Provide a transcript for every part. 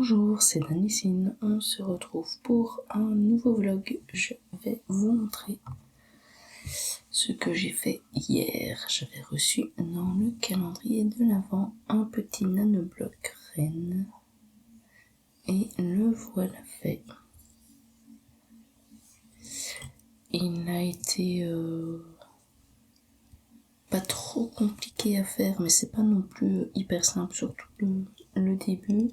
Bonjour, c'est Danissine, on se retrouve pour un nouveau vlog. Je vais vous montrer ce que j'ai fait hier. J'avais reçu dans le calendrier de l'Avent un petit nanobloc reine et le voilà fait. Il a été pas trop compliqué à faire, mais c'est pas non plus hyper simple, surtout le début.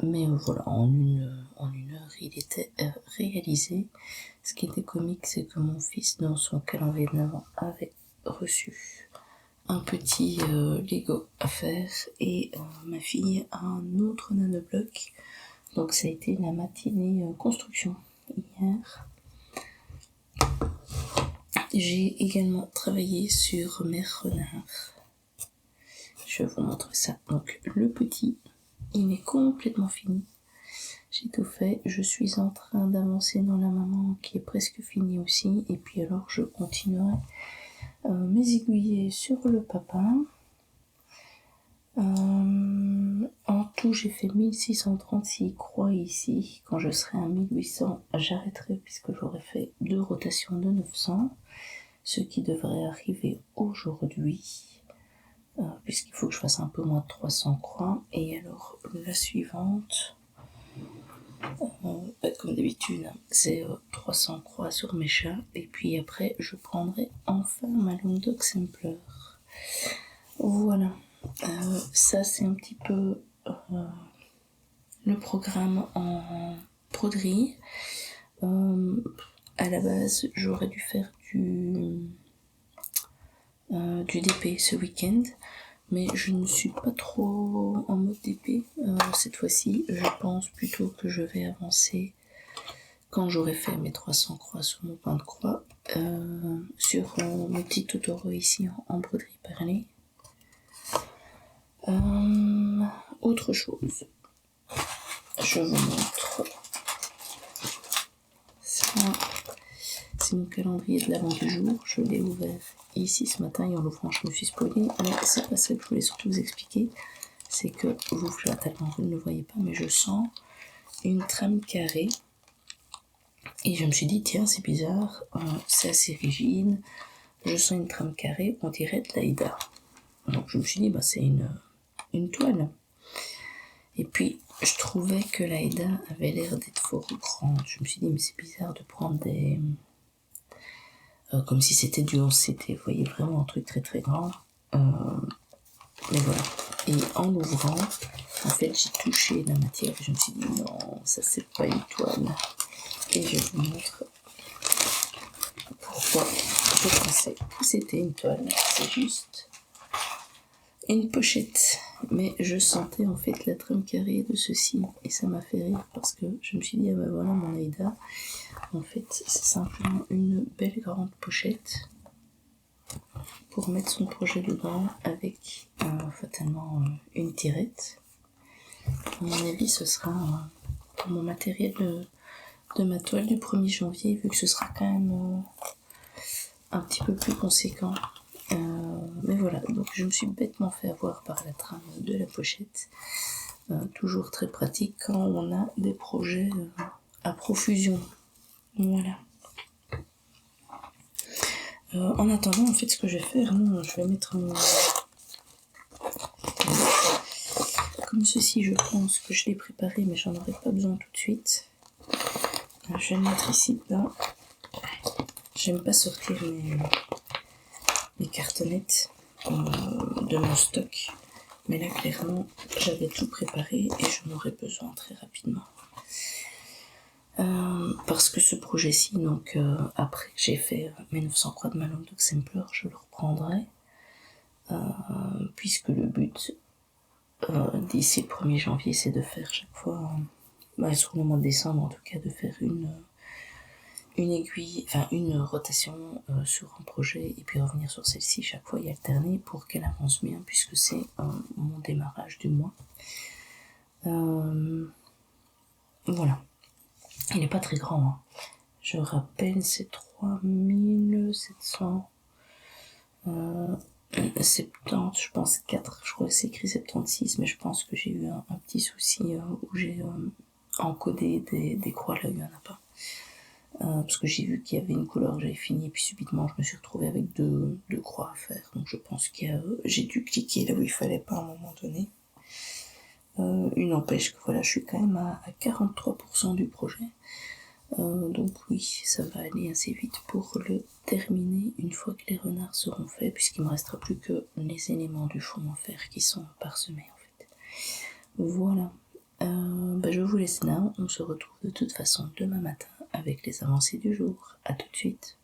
Mais voilà, en une heure, il était réalisé. Ce qui était comique, c'est que mon fils, dans son calendrier de l'Avent, avait reçu un petit Lego à faire et ma fille un autre nanobloc. Donc ça a été la matinée construction hier. J'ai également travaillé sur mes renards. Je vais vous montrer ça. Donc le petit, il est complètement fini. J'ai tout fait. Je suis en train d'avancer dans la maman qui est presque finie aussi. Et puis alors je continuerai mes aiguillés sur le papa. En tout, j'ai fait 1636 croix ici. Quand je serai à 1800, j'arrêterai puisque j'aurai fait 2 rotations de 900. Ce qui devrait arriver aujourd'hui. Puisqu'il faut que je fasse un peu moins de 300 croix. Et alors, la suivante, comme d'habitude, c'est 300 croix sur mes chats. Et puis après, je prendrai enfin ma Longdog Sampler. Voilà. Ça, c'est un petit peu le programme en broderie. À la base, j'aurais dû faire du DP ce week-end, mais je ne suis pas trop en mode DP cette fois-ci. Je pense plutôt que je vais avancer quand j'aurai fait mes 300 croix sur mon pain de croix, sur mon petit Totoro ici en broderie perlée. Autre chose, je vous montre ça. C'est mon calendrier de l'avant du jour. Je l'ai ouvert ici ce matin et en l'ouvrant, je me suis spoilée. Mais c'est pas ça que je voulais surtout vous expliquer. C'est que vous ne le voyez pas, mais je sens une trame carrée. Et je me suis dit, tiens, c'est bizarre, c'est assez rigide. Je sens une trame carrée, on dirait de l'Aïda. Donc je me suis dit, bah, c'est une toile. Et puis, je trouvais que l'Aïda avait l'air d'être fort grande. Je me suis dit, mais c'est bizarre de prendre des... comme si c'était du 11CT. Vous voyez, vraiment un truc très très grand. Mais voilà. Et en l'ouvrant, en fait, j'ai touché la matière et je me suis dit, non, ça c'est pas une toile. Et je vous montre pourquoi je pensais que c'était une toile. C'est juste une pochette, mais je sentais en fait la trame carrée de ceci et ça m'a fait rire parce que je me suis dit, ah bah voilà mon Aïda, en fait c'est simplement une belle grande pochette pour mettre son projet dedans avec fatalement une tirette. À mon avis ce sera pour mon matériel de ma toile du 1er janvier, vu que ce sera quand même un petit peu plus conséquent. Mais voilà, donc je me suis bêtement fait avoir par la trame de la pochette. Toujours très pratique quand on a des projets à profusion. Voilà. En attendant, en fait, ce que je vais faire, je vais mettre comme ceci, je pense que je l'ai préparé, mais j'en aurai pas besoin tout de suite. Je vais le mettre ici, là. J'aime pas sortir mes cartonnettes de mon stock. Mais là, clairement, j'avais tout préparé et j'en aurais besoin très rapidement. Parce que ce projet-ci, donc après que j'ai fait mes 900 croix de ma Longdog Sampler, je le reprendrai. Puisque le but d'ici le 1er janvier, c'est de faire chaque fois, sur le mois de décembre en tout cas, de faire une aiguille, enfin une rotation sur un projet et puis revenir sur celle-ci chaque fois et alterner pour qu'elle avance bien puisque c'est mon démarrage du mois. Voilà. Il n'est pas très grand. Hein. Je rappelle, c'est 3700. 70, je pense 4, je crois que c'est écrit 76, mais je pense que j'ai eu un petit souci où j'ai encodé des croix là où il n'y en a pas. Parce que j'ai vu qu'il y avait une couleur, j'avais fini, et puis subitement je me suis retrouvée avec deux croix à faire. Donc je pense que j'ai dû cliquer là où il fallait pas à un moment donné. Il n'empêche que voilà, je suis quand même à 43% du projet. Donc oui, ça va aller assez vite pour le terminer une fois que les renards seront faits, puisqu'il me restera plus que les éléments du fond à faire qui sont parsemés en fait. Voilà. Je vous laisse là, on se retrouve de toute façon demain matin avec les avancées du jour. A tout de suite.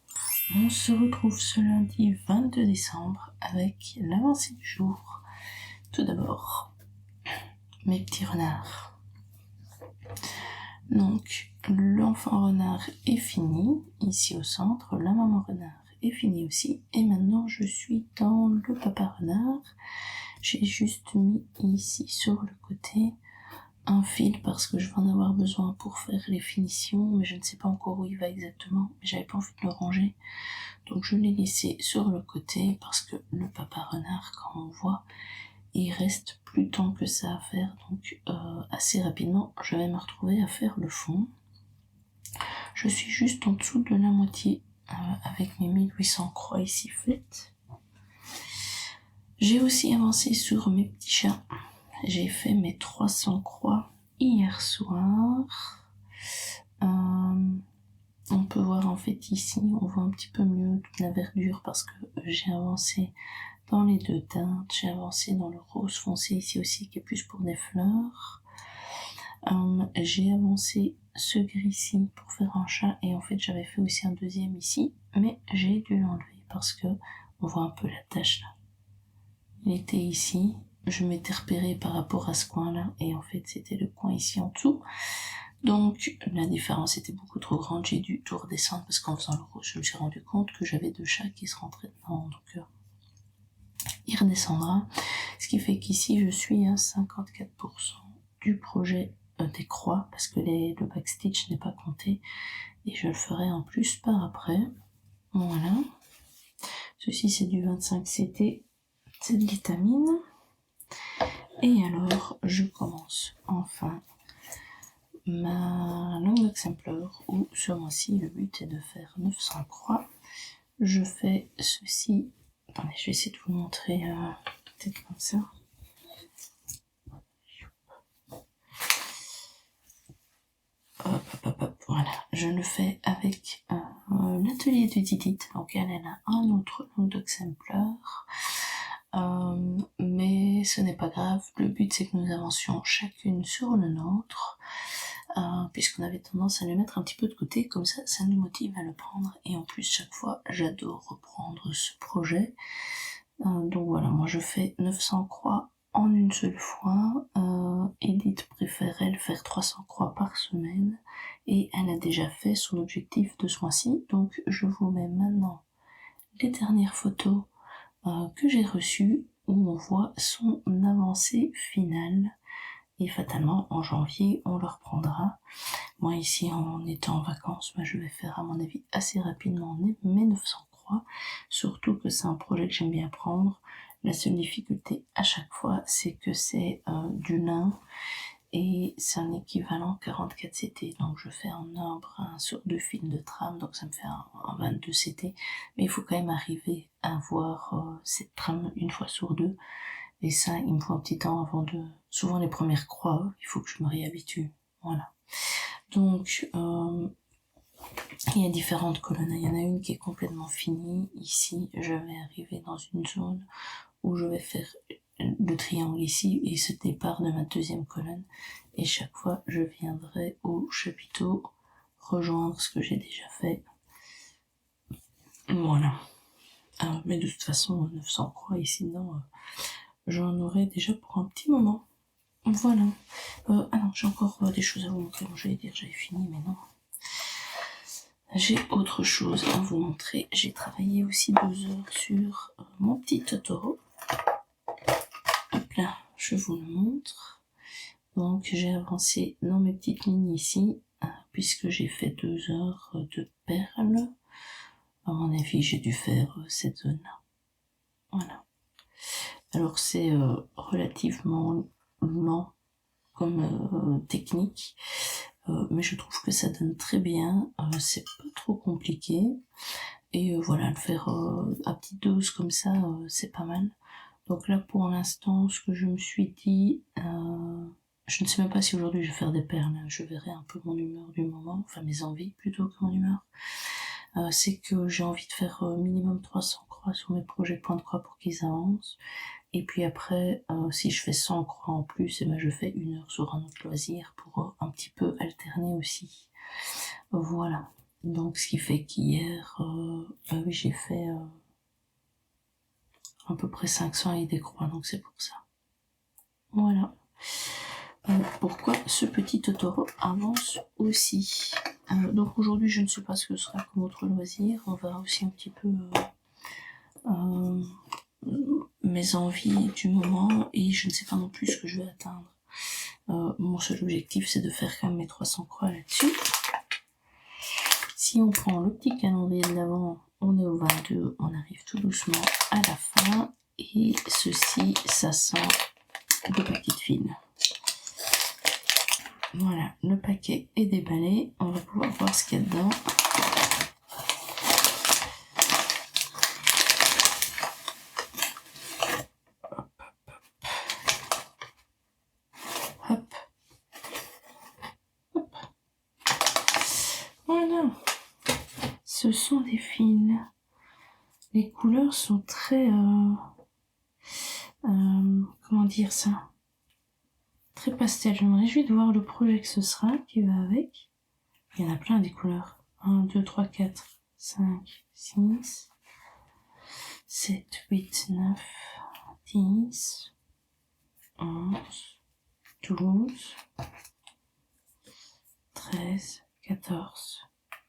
On se retrouve ce lundi 22 décembre avec l'avancée du jour. Tout d'abord, mes petits renards. Donc, l'enfant renard est fini, ici au centre, la maman renard est finie aussi, et maintenant je suis dans le papa renard. J'ai juste mis ici sur le côté un fil parce que je vais en avoir besoin pour faire les finitions, mais je ne sais pas encore où il va exactement, mais j'avais pas envie de le ranger. Donc je l'ai laissé sur le côté parce que le papa renard, quand on voit, il reste plus de temps que ça à faire, donc assez rapidement je vais me retrouver à faire le fond. Je suis juste en dessous de la moitié avec mes 1800 croix ici faites. J'ai aussi avancé sur mes petits chats. J'ai fait mes 300 croix hier soir. On peut voir en fait ici, on voit un petit peu mieux toute la verdure parce que j'ai avancé dans les deux teintes. J'ai avancé dans le rose foncé ici aussi qui est plus pour des fleurs. J'ai avancé ce gris-ci pour faire un chat et en fait j'avais fait aussi un deuxième ici, mais j'ai dû l'enlever parce que on voit un peu la tache là. Il était ici, je m'étais repérée par rapport à ce coin-là et en fait c'était le coin ici en dessous. Donc la différence était beaucoup trop grande, j'ai dû tout redescendre parce qu'en faisant le rose, je me suis rendu compte que j'avais deux chats qui se rentraient dedans, donc il redescendra. Ce qui fait qu'ici je suis à 54% du projet des croix parce que le backstitch n'est pas compté et je le ferai en plus par après. Voilà. Ceci c'est du 25 CT, c'est de l'étamine. Et alors je commence enfin ma longue exemplaire où ce mois-ci le but est de faire 900 croix. Je fais ceci. Attendez, je vais essayer de vous montrer peut-être comme ça. Voilà, je le fais avec l'atelier de Didit, donc elle a un autre long exemplaire, mais ce n'est pas grave, le but c'est que nous avancions chacune sur le nôtre, puisqu'on avait tendance à le mettre un petit peu de côté, comme ça, ça nous motive à le prendre, et en plus chaque fois j'adore reprendre ce projet, donc voilà, moi je fais 900 croix en une seule fois. Edith préfère elle faire 300 croix par semaine et elle a déjà fait son objectif de ce mois-ci, donc je vous mets maintenant les dernières photos que j'ai reçues où on voit son avancée finale et fatalement en janvier on le reprendra. Moi ici en étant en vacances, je vais faire à mon avis assez rapidement mes 900 croix, surtout que c'est un projet que j'aime bien prendre. La seule difficulté à chaque fois, c'est que c'est du lin et c'est un équivalent 44 CT. Donc je fais un emprunt sur 2 fils de trame, donc ça me fait un 22 CT. Mais il faut quand même arriver à voir cette trame une fois sur deux. Et ça, il me faut un petit temps avant de... Souvent les premières croix, il faut que je me réhabitue. Voilà. Donc, il y a différentes colonnes. Il y en a une qui est complètement finie. Ici, je vais arriver dans une zone où je vais faire le triangle ici et ce départ de ma deuxième colonne. Et chaque fois, je viendrai au chapiteau rejoindre ce que j'ai déjà fait. Voilà. Mais de toute façon, 900 croix ici, non, j'en aurai déjà pour un petit moment. Voilà. Ah non, j'ai encore des choses à vous montrer. Bon, j'allais dire j'avais fini, mais non. J'ai autre chose à vous montrer. J'ai travaillé aussi 2 heures sur mon petit Totoro. Hop là, je vous le montre. Donc j'ai avancé dans mes petites lignes ici, puisque j'ai fait 2 heures de perles. À mon avis, j'ai dû faire cette zone-là. Voilà. Alors c'est relativement lent comme technique, mais je trouve que ça donne très bien, c'est pas trop compliqué, et voilà, le faire à petite dose comme ça, c'est pas mal. Donc là pour l'instant, ce que je me suis dit, je ne sais même pas si aujourd'hui je vais faire des perles, je verrai un peu mon humeur du moment, enfin mes envies plutôt que mon humeur. C'est que j'ai envie de faire minimum 300 croix sur mes projets points de croix pour qu'ils avancent. Et puis après, si je fais 100 croix en plus, et ben je fais 1 heure sur un autre loisir pour un petit peu alterner aussi. Voilà. Donc ce qui fait qu'hier, oui, j'ai fait à peu près 500 et des croix, donc c'est pour ça. Voilà. Pourquoi ce petit Totoro avance aussi. Donc aujourd'hui, je ne sais pas ce que ce sera comme autre loisir. On verra aussi un petit peu mes envies du moment, et je ne sais pas non plus ce que je vais atteindre. Mon seul objectif, c'est de faire quand même mes 300 croix là-dessus. Si on prend le petit calendrier de l'avant, on est au 22, on arrive tout doucement à la fin, et ceci, ça sent de petites fines. Voilà, le paquet est déballé, on va pouvoir voir ce qu'il y a dedans. Hop, hop. Voilà, ce sont des fils. Les couleurs sont très, comment dire ça, très pastel. Je me réjouis de voir le projet que ce sera, qui va avec. Il y en a plein des couleurs. 1, 2, 3, 4, 5, 6, 7, 8, 9, 10, 11, 12, 13, 14,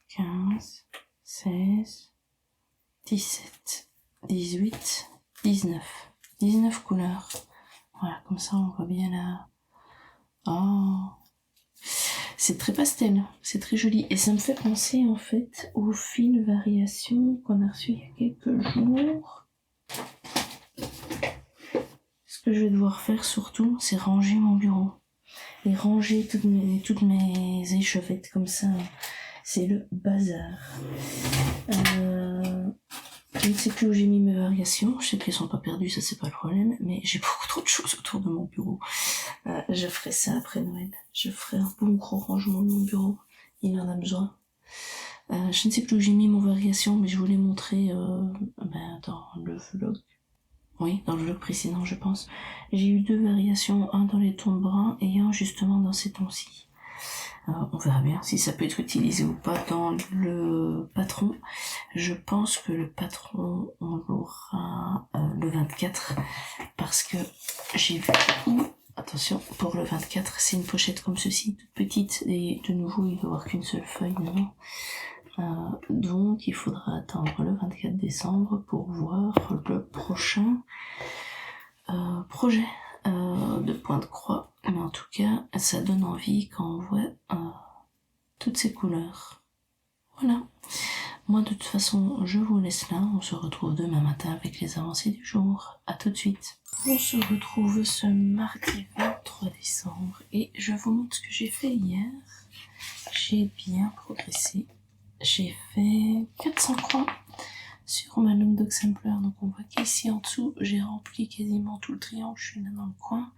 15, 16, 17, 18, 19. 19 couleurs. Voilà, comme ça on voit bien là. Oh, c'est très pastel, c'est très joli. Et ça me fait penser en fait aux fines variations qu'on a reçues il y a quelques jours. Ce que je vais devoir faire surtout, c'est ranger mon bureau. Et ranger toutes mes échevettes comme ça. C'est le bazar. Je ne sais plus où j'ai mis mes variations. Je sais qu'elles sont pas perdues, ça c'est pas le problème. Mais j'ai beaucoup trop de choses autour de mon bureau. Je ferai ça après Noël. Je ferai un bon gros rangement de mon bureau. Il en a besoin. Je ne sais plus où j'ai mis mon variation, mais je vous l'ai montré dans le vlog. Oui, dans le vlog précédent, je pense. J'ai eu 2 variations, un dans les tons bruns et un justement dans ces tons-ci. On verra bien si ça peut être utilisé ou pas dans le patron. Je pense que le patron, on l'aura le 24, parce que j'ai vu attention, pour le 24, c'est une pochette comme ceci, toute petite, et de nouveau, il doit y avoir qu'une seule feuille dedans. Donc il faudra attendre le 24 décembre pour voir le prochain projet de point de croix. Mais en tout cas, ça donne envie quand on voit toutes ces couleurs. Voilà. Moi de toute façon, je vous laisse là. On se retrouve demain matin avec les avancées du jour. À tout de suite. On se retrouve ce mardi 23 décembre et je vous montre ce que j'ai fait hier. J'ai bien progressé. J'ai fait 400 croix sur ma longue d'Oxemplar. Donc on voit qu'ici en dessous, j'ai rempli quasiment tout le triangle. Je suis là dans le coin.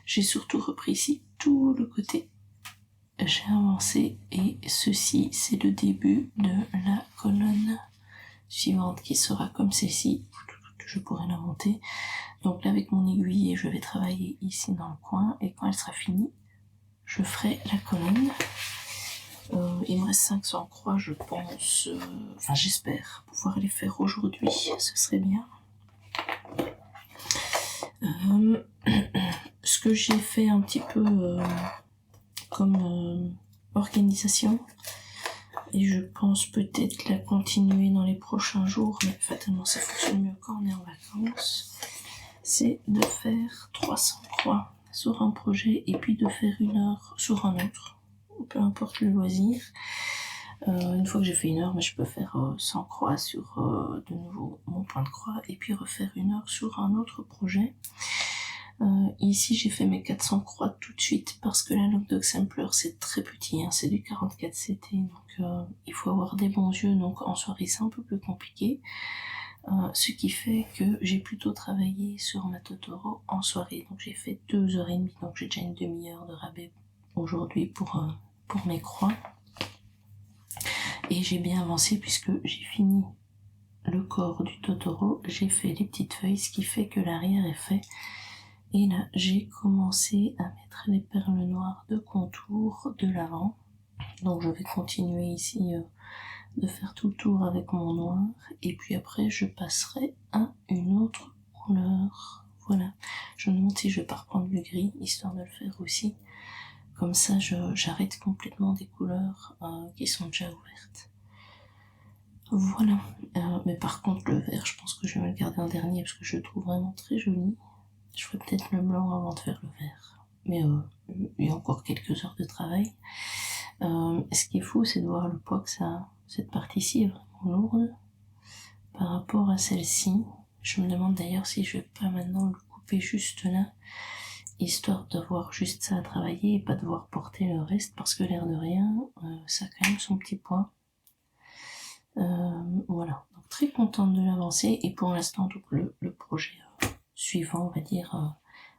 J'ai surtout repris ici tout le côté. J'ai avancé et ceci, c'est le début de la colonne suivante qui sera comme celle-ci. Je pourrais la monter. Donc là, avec mon aiguille, je vais travailler ici dans le coin et quand elle sera finie, je ferai la colonne. Il me reste 500 croix, je pense, enfin j'espère pouvoir les faire aujourd'hui, ce serait bien. Ce que j'ai fait un petit peu comme organisation, et je pense peut-être la continuer dans les prochains jours, mais fatalement ça fonctionne mieux quand on est en vacances, c'est de faire 300 croix sur un projet et puis de faire 1 heure sur un autre, peu importe le loisir. Une fois que j'ai fait 1 heure, je peux faire 100 croix sur de nouveau mon point de croix et puis refaire 1 heure sur un autre projet. Ici j'ai fait mes 400 croix tout de suite parce que la Log Dog Sampler c'est très petit, c'est du 44 CT, donc il faut avoir des bons yeux, donc en soirée c'est un peu plus compliqué. Ce qui fait que j'ai plutôt travaillé sur ma Totoro en soirée, donc j'ai fait 2h30, donc j'ai déjà une demi-heure de rabais aujourd'hui pour mes croix. Et j'ai bien avancé puisque j'ai fini le corps du Totoro, j'ai fait les petites feuilles, ce qui fait que l'arrière est fait. Et là, j'ai commencé à mettre les perles noires de contour de l'avant. Donc je vais continuer ici de faire tout le tour avec mon noir. Et puis après, je passerai à une autre couleur. Voilà. Je me demande si je vais pas reprendre le gris, histoire de le faire aussi. Comme ça, j'arrête complètement des couleurs qui sont déjà ouvertes. Voilà. Mais par contre, le vert, je pense que je vais me le garder en dernier parce que je le trouve vraiment très joli. Je ferai peut-être le blanc avant de faire le vert. Mais il y a encore quelques heures de travail. Ce qui est fou, c'est de voir le poids que ça a. Cette partie-ci est vraiment lourde par rapport à celle-ci. Je me demande d'ailleurs si je vais pas maintenant le couper juste là, histoire d'avoir juste ça à travailler et pas devoir porter le reste, parce que l'air de rien, ça a quand même son petit poids. Voilà, donc très contente de l'avancée, et pour l'instant donc le projet suivant, on va dire,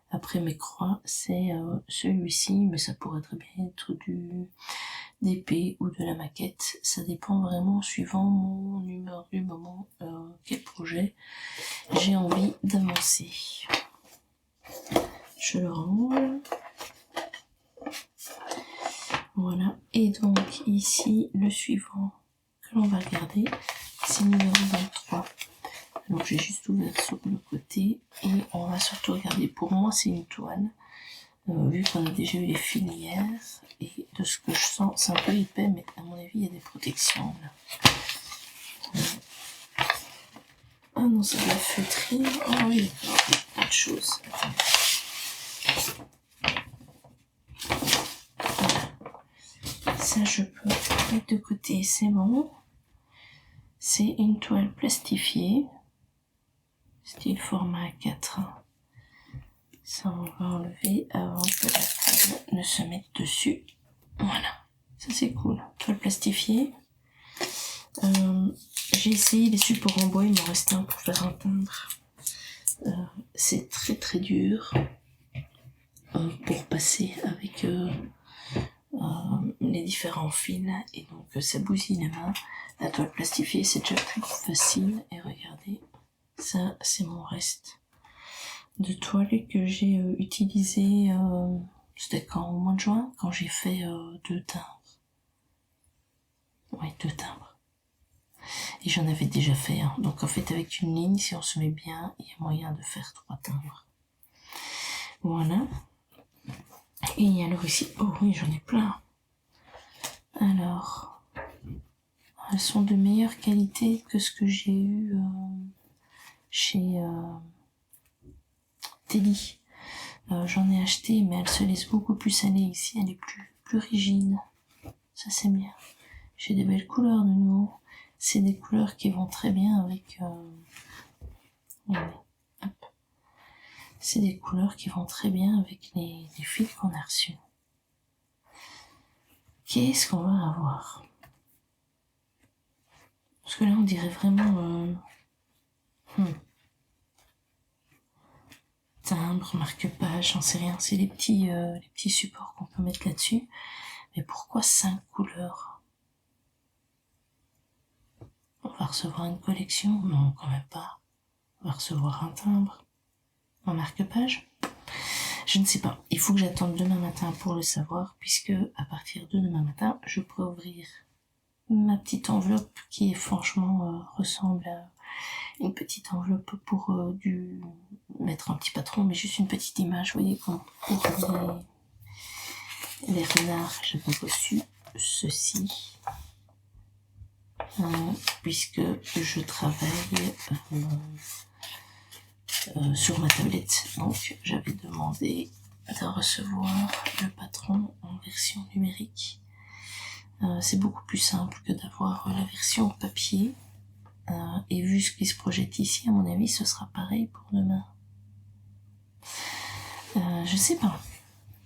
après mes croix, c'est celui-ci, mais ça pourrait très bien être d'épée ou de la maquette, ça dépend vraiment suivant mon humeur du moment, quel projet j'ai envie d'avancer. Je le range. Voilà, et donc ici le suivant que l'on va regarder, c'est numéro 23. Donc j'ai juste ouvert sur le côté et on va surtout regarder. Pour moi c'est une toile, vu qu'on a déjà eu les filières, et de ce que je sens c'est un peu épais, mais à mon avis il y a des protections là. Ah non, c'est de la feutrine. Oh oui, d'accord, il y a plein de choses. Voilà. Ça je peux mettre de côté, c'est bon. C'est une toile plastifiée, style format A4. Ça, on va enlever avant que la toile ne se mette dessus. Voilà, ça c'est cool. Toile plastifiée. J'ai essayé les supports en bois, il m'en reste un pour faire un timbre. C'est très très dur pour passer avec les différents fils, et donc ça bousille les mains. La toile plastifiée c'est déjà plus facile, et regardez, ça c'est mon reste de toile que j'ai utilisé, c'était quand, au mois de juin, quand j'ai fait 2 timbres. Ouais, 2 timbres. Et j'en avais déjà fait un. Donc en fait avec une ligne, si on se met bien, il y a moyen de faire 3 timbres. Voilà. Et alors ici, oh oui, j'en ai plein. Alors, elles sont de meilleure qualité que ce que j'ai eu chez Teddy. J'en ai acheté, mais elle se laisse beaucoup plus aller. Ici, elle est plus rigide. Ça, c'est bien. J'ai des belles couleurs de nouveau. C'est des couleurs qui vont très bien avec... Hop. C'est des couleurs qui vont très bien avec les fils qu'on a reçus. Qu'est-ce qu'on va avoir? Parce que là, on dirait vraiment... timbre, marque-page, j'en sais rien. C'est les petits supports qu'on peut mettre là-dessus. Mais pourquoi 5 couleurs? On va recevoir une collection? Non, quand même pas. On va recevoir un timbre, un marque-page? Je ne sais pas. Il faut que j'attende demain matin pour le savoir, puisque à partir de demain matin, je pourrai ouvrir ma petite enveloppe qui franchement ressemble à une petite enveloppe pour mettre un petit patron, mais juste une petite image. Vous voyez, comme pour les renards, j'avais reçu ceci, puisque je travaille sur ma tablette, donc j'avais demandé de recevoir le patron en version numérique. C'est beaucoup plus simple que d'avoir la version papier. Et vu ce qui se projette ici, à mon avis, ce sera pareil pour demain. Je sais pas.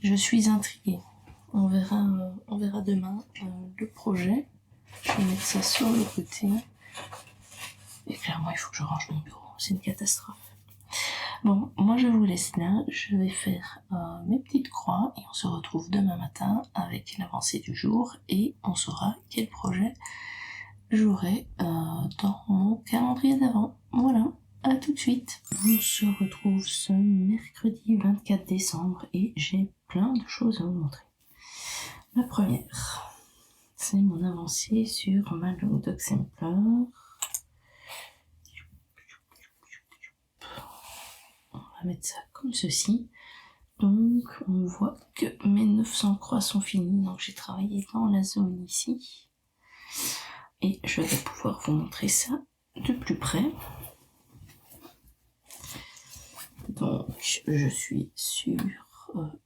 Je suis intriguée. On verra demain le projet. Je vais mettre ça sur le côté. Et clairement, il faut que je range mon bureau. C'est une catastrophe. Bon, moi je vous laisse là. Je vais faire mes petites croix et on se retrouve demain matin avec l'avancée du jour et on saura quel projet j'aurai dans mon calendrier d'avant. Voilà, à tout de suite. On se retrouve ce mercredi 24 décembre et j'ai plein de choses à vous montrer. La première, c'est mon avancée sur ma Long Dog Sampler. On va mettre ça comme ceci. Donc on voit que mes 900 croix sont finies, donc j'ai travaillé dans la zone ici. Et je vais pouvoir vous montrer ça de plus près. Donc je suis sur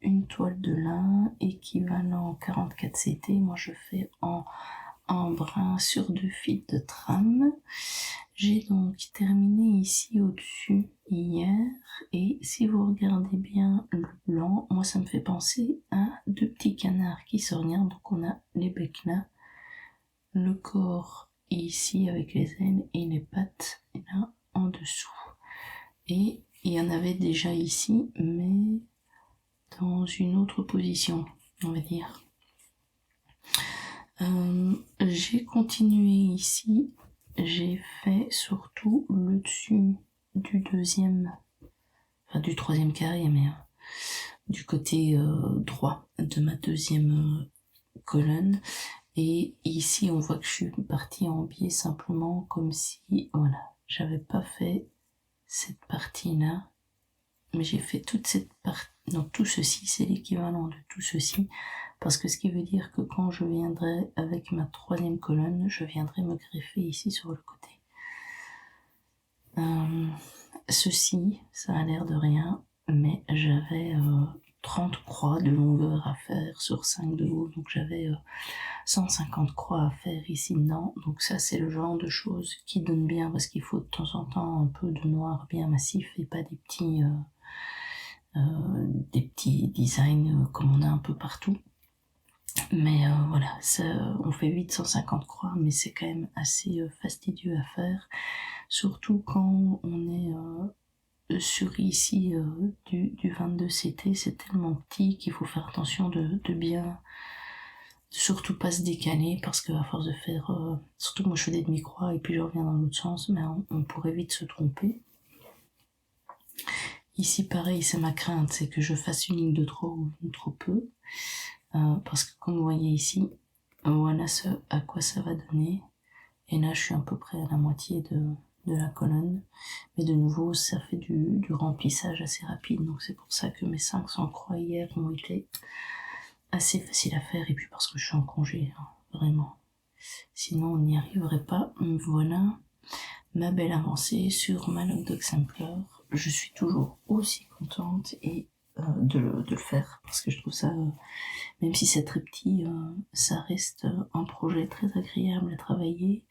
une toile de lin équivalent 44 CT. Moi je fais en brun sur 2 fils de trame. J'ai donc terminé ici au-dessus hier et si vous regardez bien le blanc, moi ça me fait penser à 2 petits canards qui s'ornièrent. Donc on a les becs là, le corps ici avec les ailes et les pattes là en dessous. Et il y en avait déjà ici, mais dans une autre position, on va dire. J'ai continué ici, j'ai fait surtout le dessus du du troisième carré, mais du côté droit de ma deuxième colonne. Et ici, on voit que je suis partie en biais simplement comme si, voilà, j'avais pas fait cette partie-là, mais j'ai fait toute cette partie. Donc tout ceci, c'est l'équivalent de tout ceci, parce que ce qui veut dire que quand je viendrai avec ma troisième colonne, je viendrai me greffer ici sur le côté. Ceci, ça a l'air de rien, mais j'avais 30 croix de longueur à faire sur 5 de haut, donc j'avais 150 croix à faire ici dedans. Donc ça, c'est le genre de choses qui donne bien, parce qu'il faut de temps en temps un peu de noir bien massif et pas des petits designs comme on a un peu partout. Mais voilà, ça, on fait 850 croix, mais c'est quand même assez fastidieux à faire, surtout quand on est sur ici du 22 CT, c'est tellement petit qu'il faut faire attention de bien, surtout pas se décaler, parce que à force de faire, surtout moi je fais des demi-croix et puis je reviens dans l'autre sens, mais on pourrait vite se tromper. Ici pareil, c'est ma crainte, c'est que je fasse une ligne de trop ou trop peu. Parce que comme vous voyez ici, voilà à quoi ça va donner. Et là, je suis à peu près à la moitié de la colonne. Mais de nouveau, ça fait du remplissage assez rapide. Donc c'est pour ça que mes 500 croix hier ont été assez faciles à faire. Et puis parce que je suis en congé, hein, vraiment. Sinon, on n'y arriverait pas. Voilà ma belle avancée sur ma Long Dog Sampler. Je suis toujours aussi contente et de le faire, parce que je trouve ça, même si c'est très petit, ça reste un projet très agréable à travailler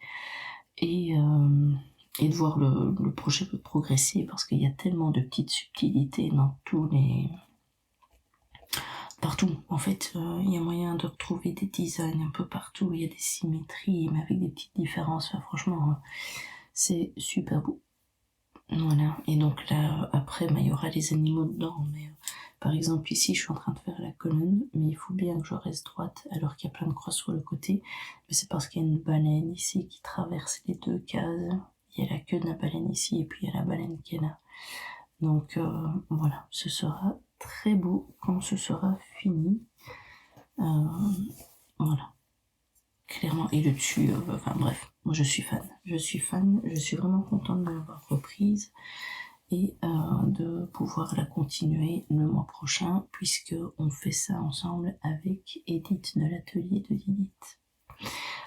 et de voir le projet progresser, parce qu'il y a tellement de petites subtilités dans partout en fait. Il y a moyen de retrouver des designs un peu partout, il y a des symétries mais avec des petites différences. Enfin, franchement, c'est super beau. Voilà, et donc là, après, il y aura les animaux dedans, mais par exemple ici, je suis en train de faire la colonne, mais il faut bien que je reste droite, alors qu'il y a plein de croix sur le côté, mais c'est parce qu'il y a une baleine ici qui traverse les 2 cases, il y a la queue de la baleine ici, et puis il y a la baleine qui est là. Donc voilà, ce sera très beau quand ce sera fini. Voilà. Clairement, et le dessus, enfin bref, moi je suis fan, je suis vraiment contente de l'avoir reprise et de pouvoir la continuer le mois prochain, puisque on fait ça ensemble avec Edith de l'atelier de Didith.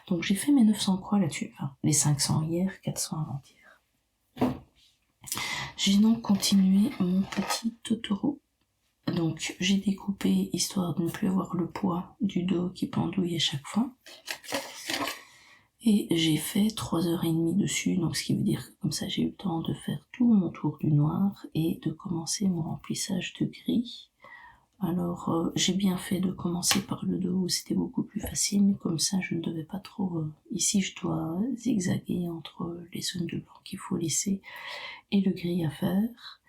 Donc j'ai fait mes 900 croix là-dessus, enfin les 500 hier, 400 avant-hier. J'ai donc continué mon petit Totoro Donc j'ai découpé histoire de ne plus avoir le poids du dos qui pendouille à chaque fois. Et j'ai fait 3h30 dessus, donc ce qui veut dire que comme ça j'ai eu le temps de faire tout mon tour du noir et de commencer mon remplissage de gris. Alors j'ai bien fait de commencer par le dos où c'était beaucoup plus facile, comme ça je ne devais pas trop... Ici je dois zigzaguer entre les zones de blanc qu'il faut laisser et le gris à faire.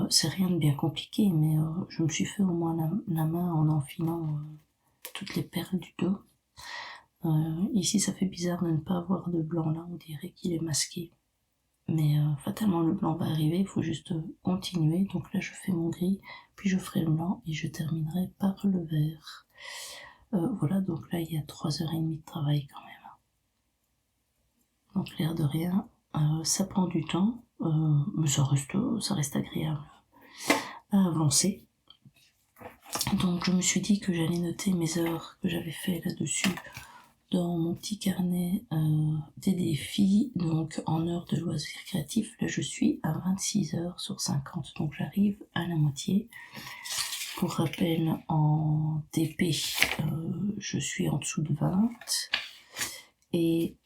C'est rien de bien compliqué, mais je me suis fait au moins la main en enfilant toutes les perles du dos. Ici ça fait bizarre de ne pas avoir de blanc là, on dirait qu'il est masqué. Mais fatalement le blanc va arriver, il faut juste continuer. Donc là je fais mon gris, puis je ferai le blanc et je terminerai par le vert. Voilà, donc là il y a 3h30 de travail quand même. Donc l'air de rien, ça prend du temps, mais ça reste agréable à avancer. Donc je me suis dit que j'allais noter mes heures que j'avais fait là-dessus dans mon petit carnet des défis. Donc en heures de loisirs créatifs, là je suis à 26 heures sur 50, donc j'arrive à la moitié. Pour rappel, en TP, je suis en dessous de 20, et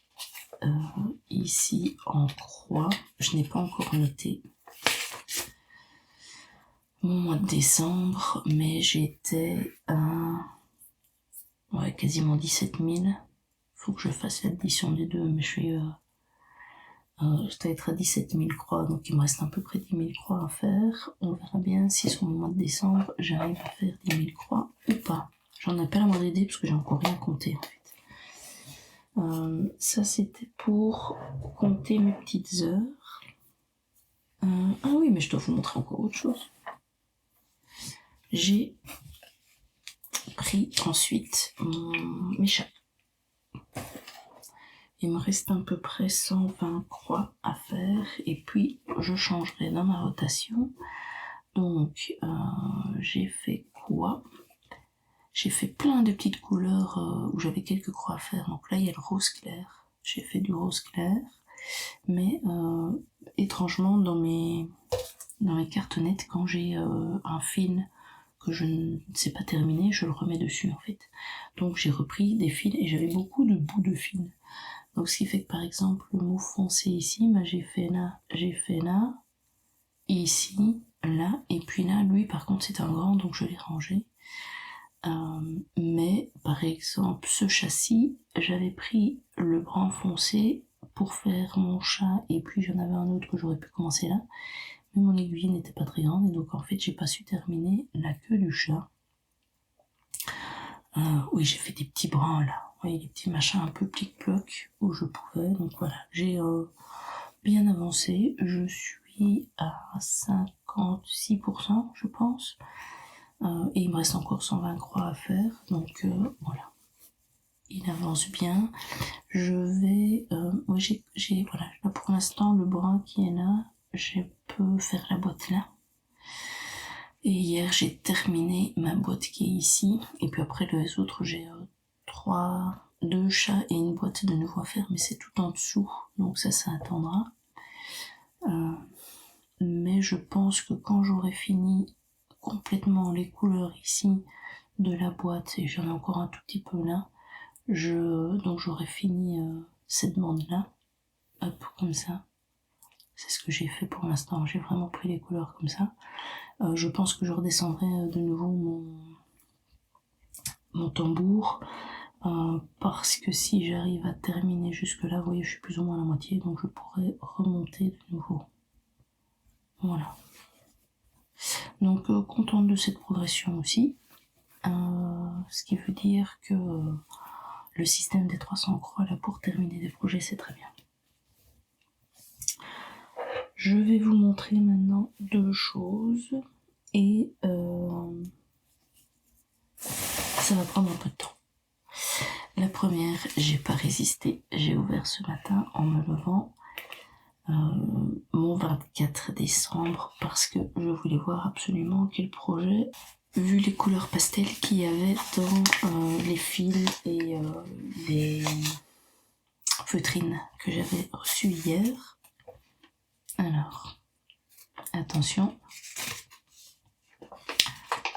ici en croix, je n'ai pas encore noté mon mois de décembre, mais j'étais à quasiment 17 000. Faut que je fasse l'addition des deux, mais je dois être à 17 000 croix, donc il me reste à peu près 10 000 croix à faire. On verra bien si sur le mois de décembre j'arrive à faire 10 000 croix ou pas. J'en ai pas la moindre idée parce que j'ai encore rien compté en fait. Ça c'était pour compter mes petites heures. Ah oui, mais je dois vous montrer encore autre chose. J'ai pris ensuite mes chapeaux. Il me reste à peu près 120 croix à faire et puis je changerai dans ma rotation. Donc j'ai fait quoi? J'ai fait plein de petites couleurs où j'avais quelques croix à faire. Donc là il y a le rose clair. J'ai fait du rose clair, mais étrangement dans mes cartonnettes, quand j'ai un fil que je ne sais pas terminer, je le remets dessus en fait. Donc j'ai repris des fils et j'avais beaucoup de bouts de fils. Donc ce qui fait que par exemple le mot foncé ici, j'ai fait là, ici, là, et puis là, lui par contre c'est un grand, donc je l'ai rangé. Mais par exemple ce châssis, j'avais pris le brun foncé pour faire mon chat, et puis j'en avais un autre que j'aurais pu commencer là, mais mon aiguille n'était pas très grande et donc en fait j'ai pas su terminer la queue du chat. Oui, j'ai fait des petits bruns là, oui, des petits machins un peu plic-ploc où je pouvais. Donc voilà, j'ai bien avancé, je suis à 56% je pense, et il me reste encore 120 croix à faire, donc voilà, il avance bien. Je vais, voilà, là pour l'instant le brun qui est là, je peux faire la boîte là. Et hier j'ai terminé ma boîte qui est ici, et puis après les autres j'ai 2 chats et une boîte de nouveau à faire, mais c'est tout en dessous, donc ça attendra. Mais je pense que quand j'aurai fini complètement les couleurs ici de la boîte, et j'en ai encore un tout petit peu là, donc j'aurai fini cette bande là, hop, comme ça. C'est ce que j'ai fait pour l'instant, j'ai vraiment pris les couleurs comme ça. Je pense que je redescendrai de nouveau mon tambour, parce que si j'arrive à terminer jusque là, vous voyez, je suis plus ou moins à la moitié, donc je pourrais remonter de nouveau. Voilà. Donc contente de cette progression aussi, ce qui veut dire que le système des 300 croix là pour terminer des projets, c'est très bien. Je vais vous montrer maintenant 2 choses, et ça va prendre un peu de temps. La première, j'ai pas résisté, j'ai ouvert ce matin en me levant mon 24 décembre parce que je voulais voir absolument quel projet, vu les couleurs pastel qu'il y avait dans les fils et les feutrines que j'avais reçues hier. Alors, attention.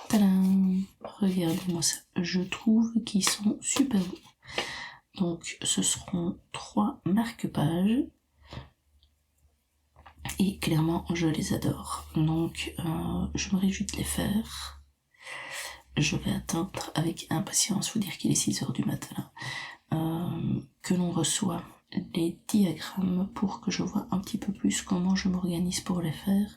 Tadam! Regardez-moi ça. Je trouve qu'ils sont super beaux. Donc ce seront 3 marque-pages. Et clairement, je les adore. Donc je me réjouis de les faire. Je vais attendre avec impatience, vous dire qu'il est 6h du matin, que l'on reçoit les diagrammes pour que je vois un petit peu plus comment je m'organise pour les faire.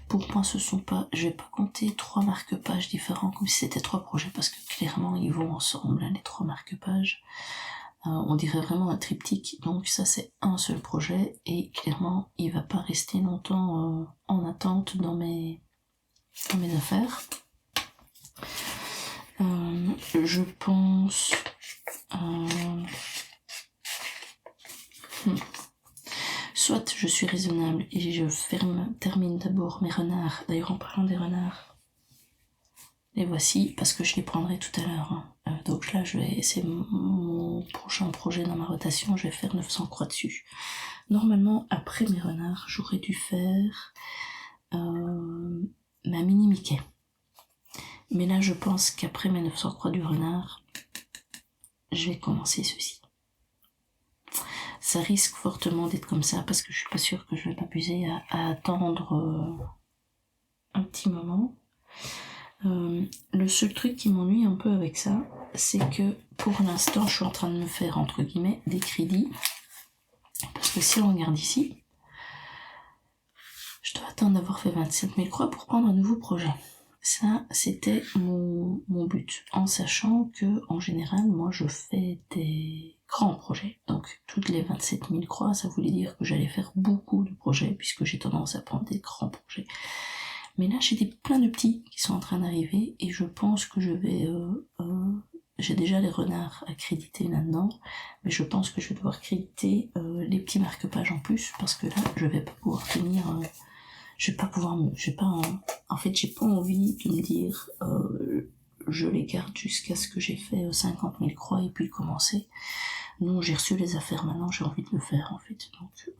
Pour moi, je vais pas compter 3 marque-pages différents comme si c'était 3 projets, parce que clairement ils vont ensemble, hein, les 3 marque-pages. On dirait vraiment un triptyque, donc ça c'est un seul projet, et clairement il va pas rester longtemps en attente dans mes affaires. Je pense... Soit je suis raisonnable et je termine d'abord mes renards. D'ailleurs, en parlant des renards, les voici parce que je les prendrai tout à l'heure. Donc là, c'est mon prochain projet dans ma rotation. Je vais faire 900 croix dessus. Normalement, après mes renards, j'aurais dû faire ma mini Mickey. Mais là, je pense qu'après mes 900 croix du renard, je vais commencer ceci. Ça risque fortement d'être comme ça parce que je suis pas sûre que je vais m'abuser à attendre un petit moment. Le seul truc qui m'ennuie un peu avec ça, c'est que pour l'instant je suis en train de me faire entre guillemets des crédits, parce que si on regarde ici, je dois attendre d'avoir fait 27 000 croix pour prendre un nouveau projet. Ça, c'était mon but, en sachant que en général, moi je fais des grands projets. Donc toutes les 27 000 croix, ça voulait dire que j'allais faire beaucoup de projets, puisque j'ai tendance à prendre des grands projets. Mais là, j'ai plein de petits qui sont en train d'arriver, et je pense que je vais... j'ai déjà les renards à créditer là-dedans, mais je pense que je vais devoir créditer les petits marque-pages en plus, parce que là, je vais pas pouvoir tenir... je vais pas pouvoir... en fait, j'ai pas envie de me dire... je les garde jusqu'à ce que j'ai fait 50 000 croix et puis commencer. Non, j'ai reçu les affaires maintenant, j'ai envie de le faire, en fait. Donc...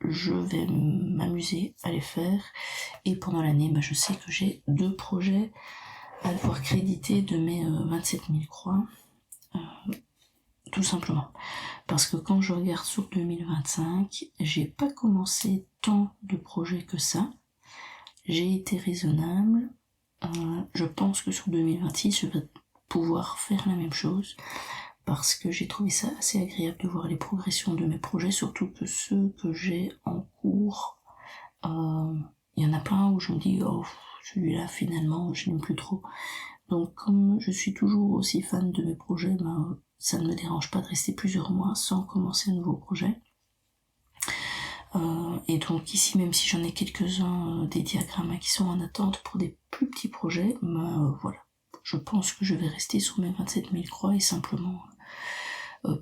je vais m'amuser à les faire, et pendant l'année, je sais que j'ai 2 projets à devoir créditer de mes 27 000 croix, tout simplement. Parce que quand je regarde sur 2025, j'ai pas commencé tant de projets que ça, j'ai été raisonnable, je pense que sur 2026, je vais pouvoir faire la même chose, parce que j'ai trouvé ça assez agréable de voir les progressions de mes projets, surtout que ceux que j'ai en cours, il y en a plein où je me dis oh celui-là finalement je n'aime plus trop. Donc comme je suis toujours aussi fan de mes projets, ça ne me dérange pas de rester plusieurs mois sans commencer un nouveau projet. Et donc ici, même si j'en ai quelques-uns des diagrammes qui sont en attente pour des plus petits projets, voilà. Je pense que je vais rester sur mes 27 000 croix et simplement,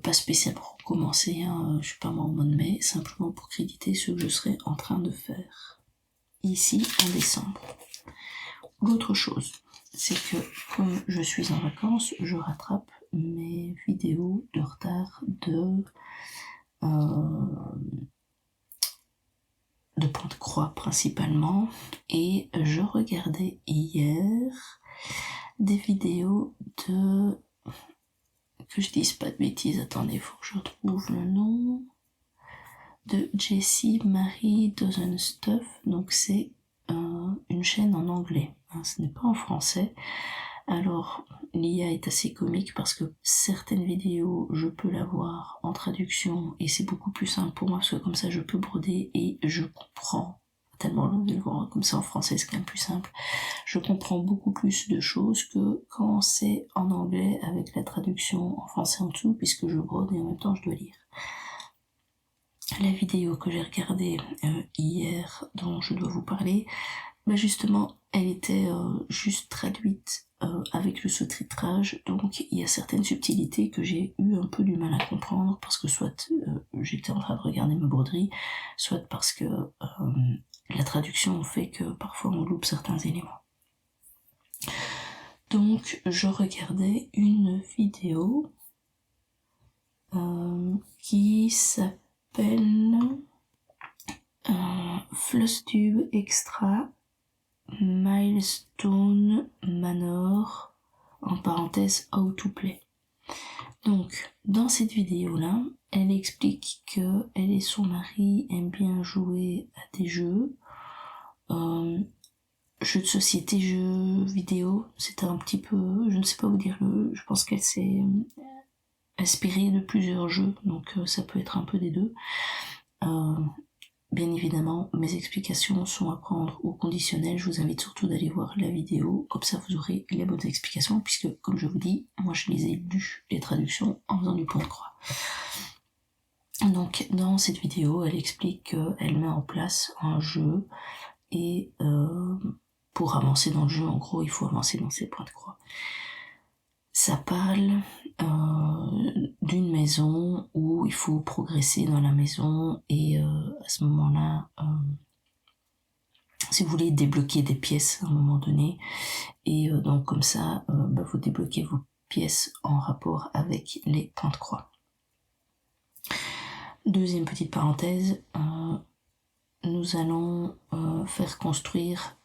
pas spécialement commencer, je sais pas moi, au mois de mai, simplement pour créditer ce que je serai en train de faire ici en décembre. L'autre chose, c'est que comme je suis en vacances, je rattrape mes vidéos de retard de point de croix principalement, et je regardais hier des vidéos de... que je dise pas de bêtises, attendez, faut que je retrouve le nom, de Jessie Marie Doesn't Stuff, donc c'est une chaîne en anglais, ce n'est pas en français. Alors l'IA est assez comique parce que certaines vidéos je peux la voir en traduction et c'est beaucoup plus simple pour moi parce que comme ça je peux broder et je comprends tellement de le voir comme ça en français, c'est quand même plus simple. Je comprends beaucoup plus de choses que quand c'est en anglais avec la traduction en français en dessous, puisque je brode et en même temps je dois lire. La vidéo que j'ai regardée hier, dont je dois vous parler, justement, elle était juste traduite avec le sous-titrage, donc il y a certaines subtilités que j'ai eu un peu du mal à comprendre, parce que soit j'étais en train de regarder ma broderie, soit parce que la traduction fait que parfois on loupe certains éléments. Donc je regardais une vidéo qui s'appelle Flosstube Extra Milestone Manor, en parenthèse How to Play. Donc, dans cette vidéo-là, elle explique que elle et son mari aiment bien jouer à des jeux, jeux de société, jeux vidéo. C'était un petit peu, je ne sais pas vous dire je pense qu'elle s'est inspirée de plusieurs jeux, donc ça peut être un peu des deux. Bien évidemment, mes explications sont à prendre au conditionnel. Je vous invite surtout d'aller voir la vidéo, comme ça vous aurez les bonnes explications, puisque, comme je vous dis, moi je les ai lues, les traductions, en faisant du point de croix. Donc, dans cette vidéo, elle explique qu'elle met en place un jeu, et pour avancer dans le jeu, en gros, il faut avancer dans ses points de croix. Ça parle d'une maison où il faut progresser dans la maison, et à ce moment-là, si vous voulez débloquer des pièces à un moment donné, et donc comme ça, vous débloquez vos pièces en rapport avec les points de croix. Deuxième petite parenthèse, nous allons faire construire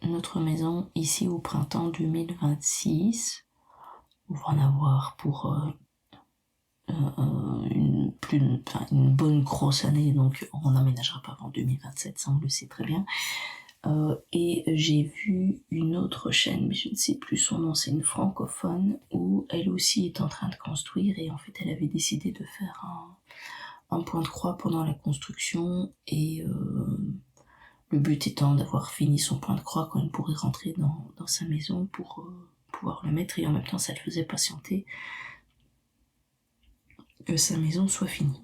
notre maison ici au printemps 2026. On va en avoir pour une bonne grosse année, donc on n'aménagera pas avant 2027, ça on le sait très bien. Et j'ai vu une autre chaîne, mais je ne sais plus son nom, c'est une francophone, où elle aussi est en train de construire, et en fait elle avait décidé de faire un point de croix pendant la construction, et le but étant d'avoir fini son point de croix quand elle pourrait rentrer dans sa maison pour pouvoir le mettre, et en même temps ça le faisait patienter que sa maison soit finie.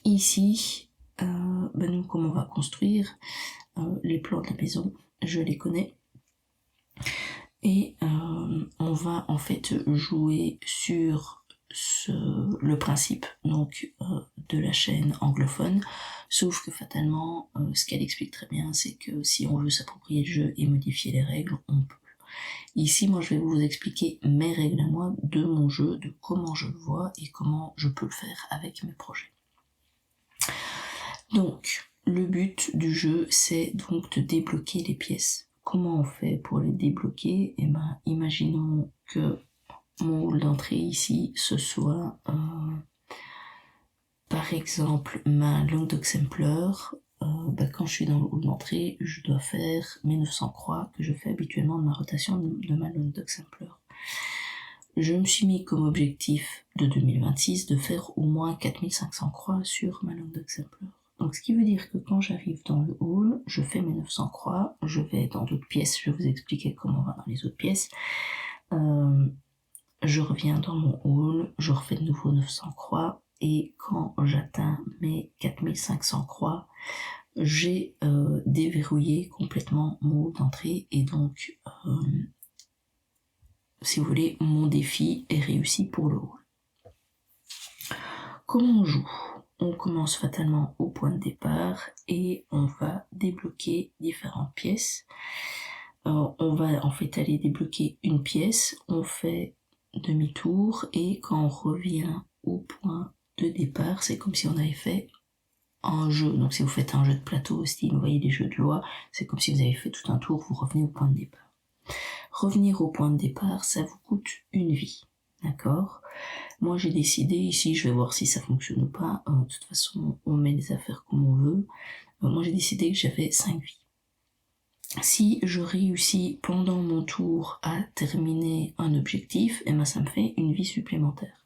Ici, nous, comme on va construire, les plans de la maison, je les connais, et on va en fait jouer sur le principe donc de la chaîne anglophone, sauf que fatalement, ce qu'elle explique très bien, c'est que si on veut s'approprier le jeu et modifier les règles, on peut. Ici, moi, je vais vous expliquer mes règles à moi de mon jeu, de comment je le vois et comment je peux le faire avec mes projets. Donc, le but du jeu, c'est donc de débloquer les pièces. Comment on fait pour les débloquer ? Eh ben, imaginons que mon hall d'entrée ici, ce soit, par exemple, ma Langue d'Exempleur. Quand je suis dans le hall d'entrée, je dois faire mes 900 croix que je fais habituellement de ma rotation de ma Langue d'Exempleur. Je me suis mis comme objectif de 2026 de faire au moins 4500 croix sur ma Langue d'Exempleur. Donc ce qui veut dire que quand j'arrive dans le hall, je fais mes 900 croix, je vais dans d'autres pièces, je vais vous expliquer comment on va dans les autres pièces. Je reviens dans mon hall, je refais de nouveau 900 croix, et quand j'atteins mes 4500 croix, j'ai déverrouillé complètement mon hall d'entrée, et donc, si vous voulez, mon défi est réussi pour le hall. Comment on joue ? On commence fatalement au point de départ et on va débloquer différentes pièces. On va en fait aller débloquer une pièce, on fait demi-tour, et quand on revient au point de départ, c'est comme si on avait fait un jeu. Donc si vous faites un jeu de plateau, style, vous voyez les jeux de loi, c'est comme si vous avez fait tout un tour, vous revenez au point de départ. Revenir au point de départ, ça vous coûte une vie, d'accord ? Moi j'ai décidé, ici je vais voir si ça fonctionne ou pas, de toute façon on met les affaires comme on veut, moi j'ai décidé que j'avais 5 vies. Si je réussis pendant mon tour à terminer un objectif, et ben ça me fait une vie supplémentaire.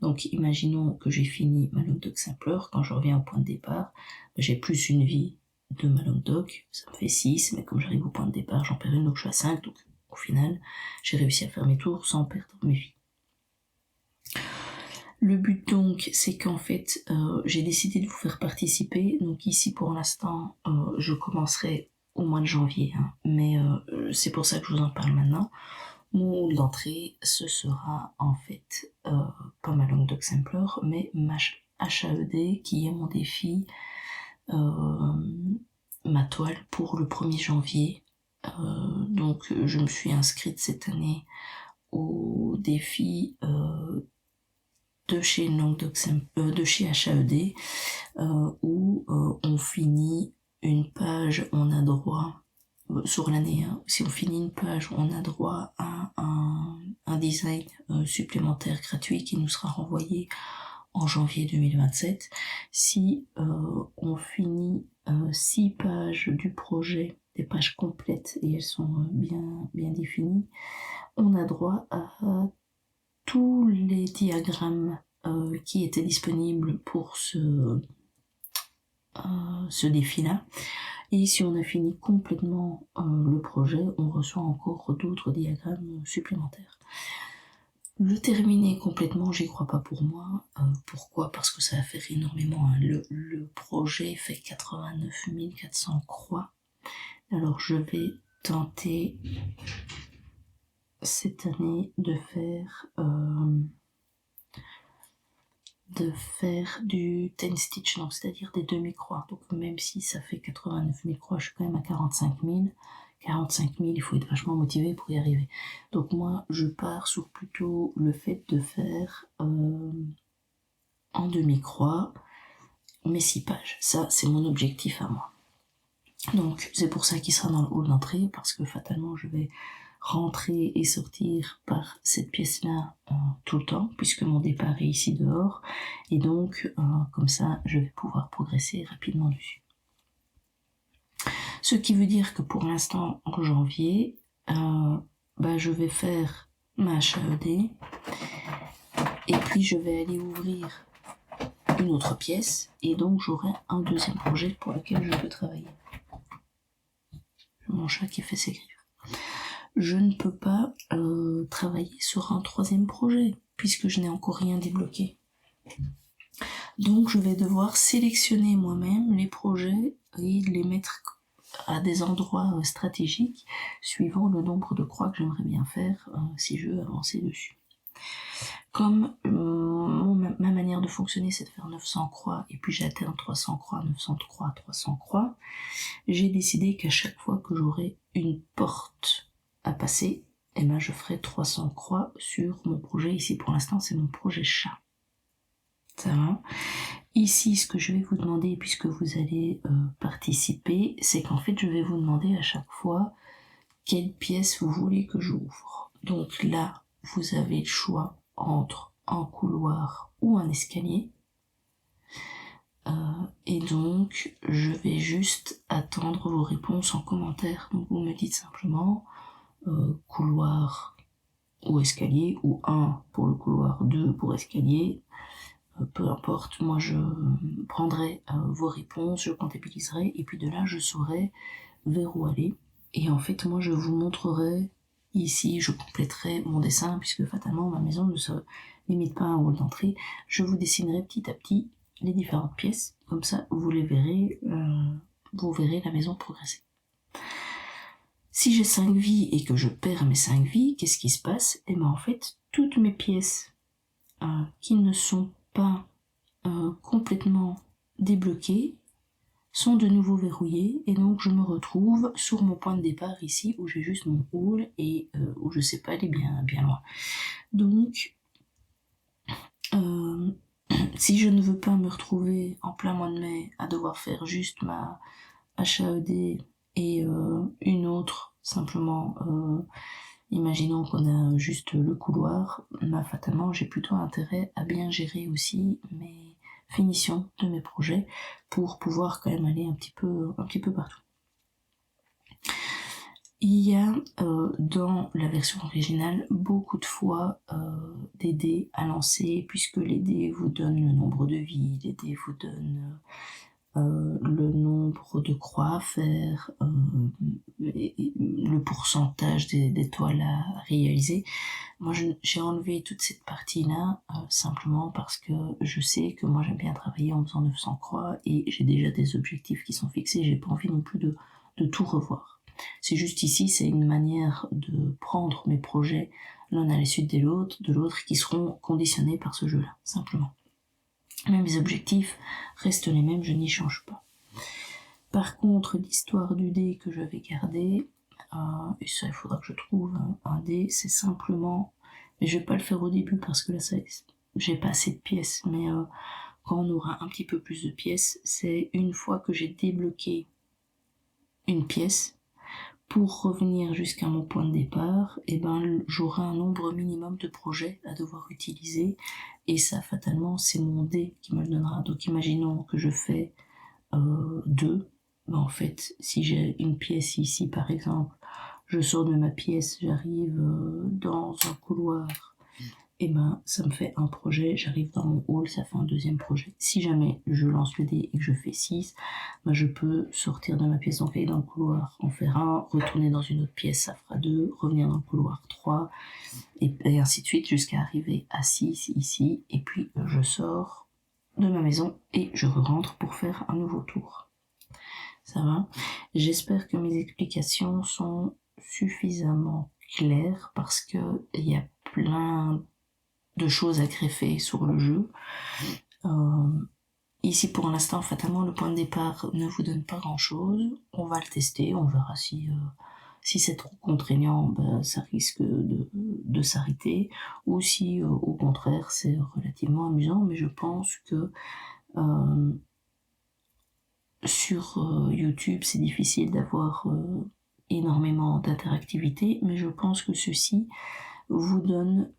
Donc imaginons que j'ai fini ma Langue d'Exempleur, quand je reviens au point de départ, j'ai plus une vie de ma Langue Doc, ça me fait 6, mais comme j'arrive au point de départ, j'en perds une, donc je suis à 5, donc au final, j'ai réussi à faire mes tours sans perdre mes vies. Le but donc, c'est qu'en fait, j'ai décidé de vous faire participer, donc ici pour l'instant, je commencerai au mois de janvier, mais c'est pour ça que je vous en parle maintenant. Mon hall d'entrée, ce sera en fait pas ma Langue d'Exempleur, mais ma HAED qui est mon défi, ma toile pour le 1er janvier. Donc je me suis inscrite cette année au défi de chez de chez HAED, où on finit une page, on a droit sur l'année, hein, si on finit une page, on a droit à un design supplémentaire gratuit qui nous sera renvoyé en janvier 2027. Si on finit 6 pages du projet, des pages complètes, et elles sont bien définies, on a droit à tous les diagrammes qui étaient disponibles pour ce défi-là. Et si on a fini complètement le projet, on reçoit encore d'autres diagrammes supplémentaires. Le terminer complètement, j'y crois pas pour moi. Pourquoi ? Parce que ça va faire énormément. Hein. Le projet fait 89 400 croix. Alors je vais tenter cette année de faire du 10 stitch, donc c'est-à-dire des demi-croix. Donc même si ça fait 89 000 croix, je suis quand même à 45 000. 45 000, il faut être vachement motivé pour y arriver. Donc moi, je pars sur plutôt le fait de faire en demi-croix mes 6 pages. Ça, c'est mon objectif à moi. Donc c'est pour ça qu'il sera dans le hall d'entrée, parce que fatalement, je vais rentrer et sortir par cette pièce-là tout le temps, puisque mon départ est ici dehors, et donc comme ça je vais pouvoir progresser rapidement dessus. Ce qui veut dire que pour l'instant, en janvier, je vais faire ma HAED, et puis je vais aller ouvrir une autre pièce, et donc j'aurai un deuxième projet pour lequel je peux travailler. Mon chat qui fait ses griffes. Je ne peux pas travailler sur un troisième projet, puisque je n'ai encore rien débloqué. Donc je vais devoir sélectionner moi-même les projets et les mettre à des endroits stratégiques, suivant le nombre de croix que j'aimerais bien faire si je veux avancer dessus. Comme ma manière de fonctionner, c'est de faire 900 croix, et puis j'atteins 300 croix, 900 croix, 300 croix, j'ai décidé qu'à chaque fois que j'aurai une porte à passer, je ferai 300 croix sur mon projet. Ici, pour l'instant, c'est mon projet chat. Ça va ? Ici, ce que je vais vous demander, puisque vous allez participer, c'est qu'en fait, je vais vous demander à chaque fois quelle pièce vous voulez que j'ouvre. Donc là, vous avez le choix entre un couloir ou un escalier. Et donc, je vais juste attendre vos réponses en commentaire. Donc, vous me dites simplement couloir ou escalier, ou 1 pour le couloir, 2 pour escalier. Peu importe, moi je prendrai vos réponses, je comptabiliserai, et puis de là, je saurai vers où aller. Et en fait, moi, je vous montrerai ici, je compléterai mon dessin, puisque fatalement, ma maison ne se limite pas à un hall d'entrée. Je vous dessinerai petit à petit les différentes pièces, comme ça vous les verrez, vous verrez la maison progresser. Si j'ai 5 vies et que je perds mes 5 vies, qu'est-ce qui se passe ? En fait, toutes mes pièces qui ne sont pas complètement débloquées sont de nouveau verrouillées, et donc je me retrouve sur mon point de départ ici, où j'ai juste mon hall et où je sais pas aller bien loin. Donc, si je ne veux pas me retrouver en plein mois de mai à devoir faire juste ma HAED et une autre, simplement, imaginons qu'on a juste le couloir, fatalement j'ai plutôt intérêt à bien gérer aussi mes finitions de mes projets pour pouvoir quand même aller un petit peu partout. Il y a dans la version originale beaucoup de fois des dés à lancer, puisque les dés vous donnent le nombre de vies, les dés vous donnent le nombre de croix à faire, le pourcentage d'étoiles à réaliser. Moi j'ai enlevé toute cette partie-là simplement parce que je sais que moi j'aime bien travailler en faisant 900 croix, et j'ai déjà des objectifs qui sont fixés, j'ai pas envie non plus de tout revoir. C'est juste ici, c'est une manière de prendre mes projets l'un à la suite de l'autre qui seront conditionnés par ce jeu-là, simplement. Mais mes objectifs restent les mêmes, je n'y change pas. Par contre, l'histoire du dé que je vais garder, et ça il faudra que je trouve un dé, c'est simplement, mais je vais pas le faire au début parce que là j'ai pas assez de pièces, mais quand on aura un petit peu plus de pièces, c'est une fois que j'ai débloqué une pièce, pour revenir jusqu'à mon point de départ, j'aurai un nombre minimum de projets à devoir utiliser, et ça, fatalement, c'est mon dé qui me le donnera. Donc imaginons que je fais 2, en fait, si j'ai une pièce ici, par exemple, je sors de ma pièce, j'arrive dans un couloir, ça me fait un projet, j'arrive dans mon hall, ça fait un deuxième projet. Si jamais je lance le dé et que je fais 6, je peux sortir de ma pièce, donc aller dans le couloir, en faire un, retourner dans une autre pièce, ça fera 2, revenir dans le couloir 3, et ainsi de suite, jusqu'à arriver à 6 ici, et puis je sors de ma maison et je rentre pour faire un nouveau tour. Ça va ? J'espère que mes explications sont suffisamment claires, parce que il y a plein de choses à greffer sur le jeu. Ici, pour l'instant, fatalement, le point de départ ne vous donne pas grand-chose. On va le tester, on verra si c'est trop contraignant, ça risque de s'arrêter, ou si au contraire c'est relativement amusant. Mais je pense que sur YouTube, c'est difficile d'avoir énormément d'interactivité, mais je pense que ceci vous donne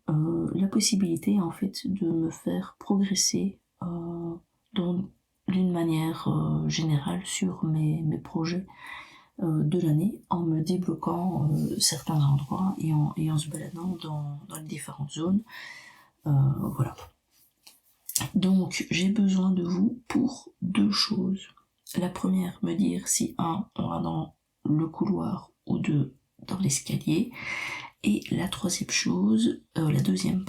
la possibilité, en fait, de me faire progresser d'une manière générale sur mes projets de l'année, en me débloquant certains endroits et en se baladant dans les différentes zones. Voilà. Donc j'ai besoin de vous pour 2 choses. La première, me dire si 1, on va dans le couloir, ou 2, dans l'escalier. Et la deuxième,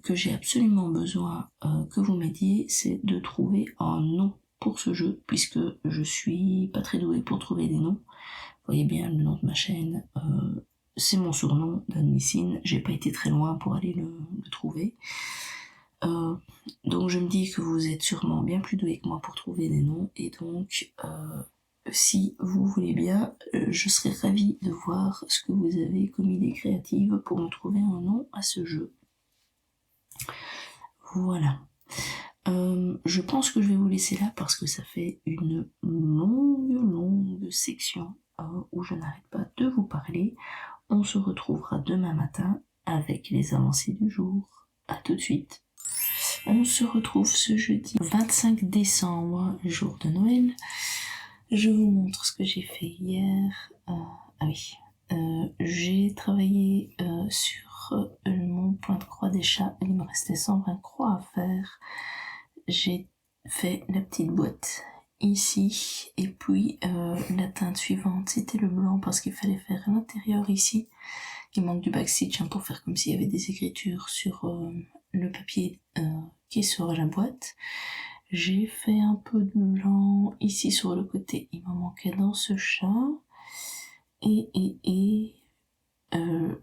que j'ai absolument besoin que vous m'aidiez, c'est de trouver un nom pour ce jeu, puisque je suis pas très douée pour trouver des noms. Vous voyez bien, le nom de ma chaîne, c'est mon surnom d'Anne-Missine, j'ai pas été très loin pour aller le trouver. Donc je me dis que vous êtes sûrement bien plus doués que moi pour trouver des noms, et donc si vous voulez bien, je serais ravie de voir ce que vous avez comme idée créative pour me trouver un nom à ce jeu. Voilà. Je pense que je vais vous laisser là, parce que ça fait une longue section où je n'arrête pas de vous parler. On se retrouvera demain matin avec les avancées du jour. À tout de suite. On se retrouve ce jeudi 25 décembre, jour de Noël. Je vous montre ce que j'ai fait hier. J'ai travaillé sur mon point de croix des chats. Il me restait 120 croix à faire. J'ai fait la petite boîte ici, et puis la teinte suivante, c'était le blanc, parce qu'il fallait faire l'intérieur ici. Il manque du backstitch pour faire comme s'il y avait des écritures sur le papier qui est sur la boîte. J'ai fait un peu de blanc ici sur le côté, il m'en manquait dans ce chat. Et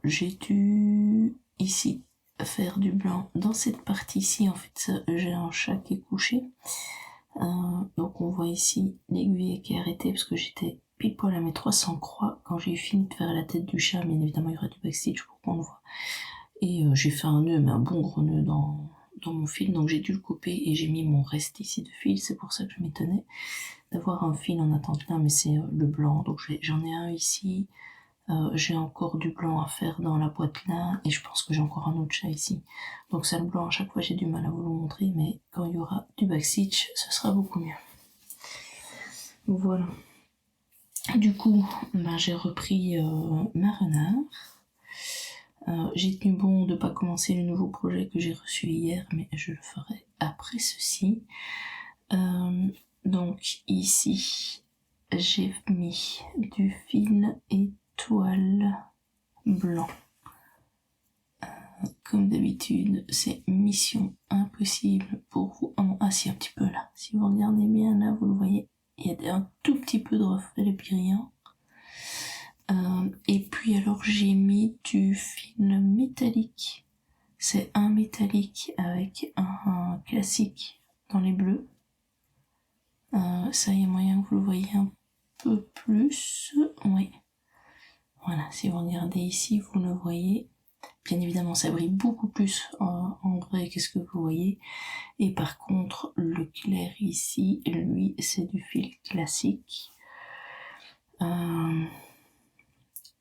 j'ai dû ici faire du blanc dans cette partie-ci. En fait, j'ai un chat qui est couché. Donc on voit ici l'aiguille qui est arrêtée, parce que j'étais pile poil à mes 300 croix quand j'ai fini de faire la tête du chat, mais évidemment il y aura du backstitch pour qu'on le voit. Et j'ai fait un nœud, mais un bon gros nœud dans mon fil, donc j'ai dû le couper, et j'ai mis mon reste ici de fil. C'est pour ça que je m'étonnais d'avoir un fil en attente là, mais c'est le blanc. Donc j'en ai un ici, j'ai encore du blanc à faire dans la boîte là, et je pense que j'ai encore un autre chat ici. Donc ça, le blanc, à chaque fois j'ai du mal à vous le montrer, mais quand il y aura du backstitch, ce sera beaucoup mieux. Voilà. Du coup, j'ai repris ma renard. J'ai tenu bon de pas commencer le nouveau projet que j'ai reçu hier, mais je le ferai après ceci. Donc ici, j'ai mis du fil étoile blanc. Comme d'habitude, c'est mission impossible pour vous. Ah si, un petit peu là. Si vous regardez bien là, vous le voyez, il y a un tout petit peu de reflet brillant. Et puis alors j'ai mis du fil métallique. C'est un métallique avec un classique dans les bleus. Ça, il y a moyen que vous le voyez un peu plus. Oui. Voilà, si vous regardez ici, vous le voyez. Bien évidemment, ça brille beaucoup plus en vrai qu'est-ce que vous voyez. Et par contre, le clair ici, lui, c'est du fil classique.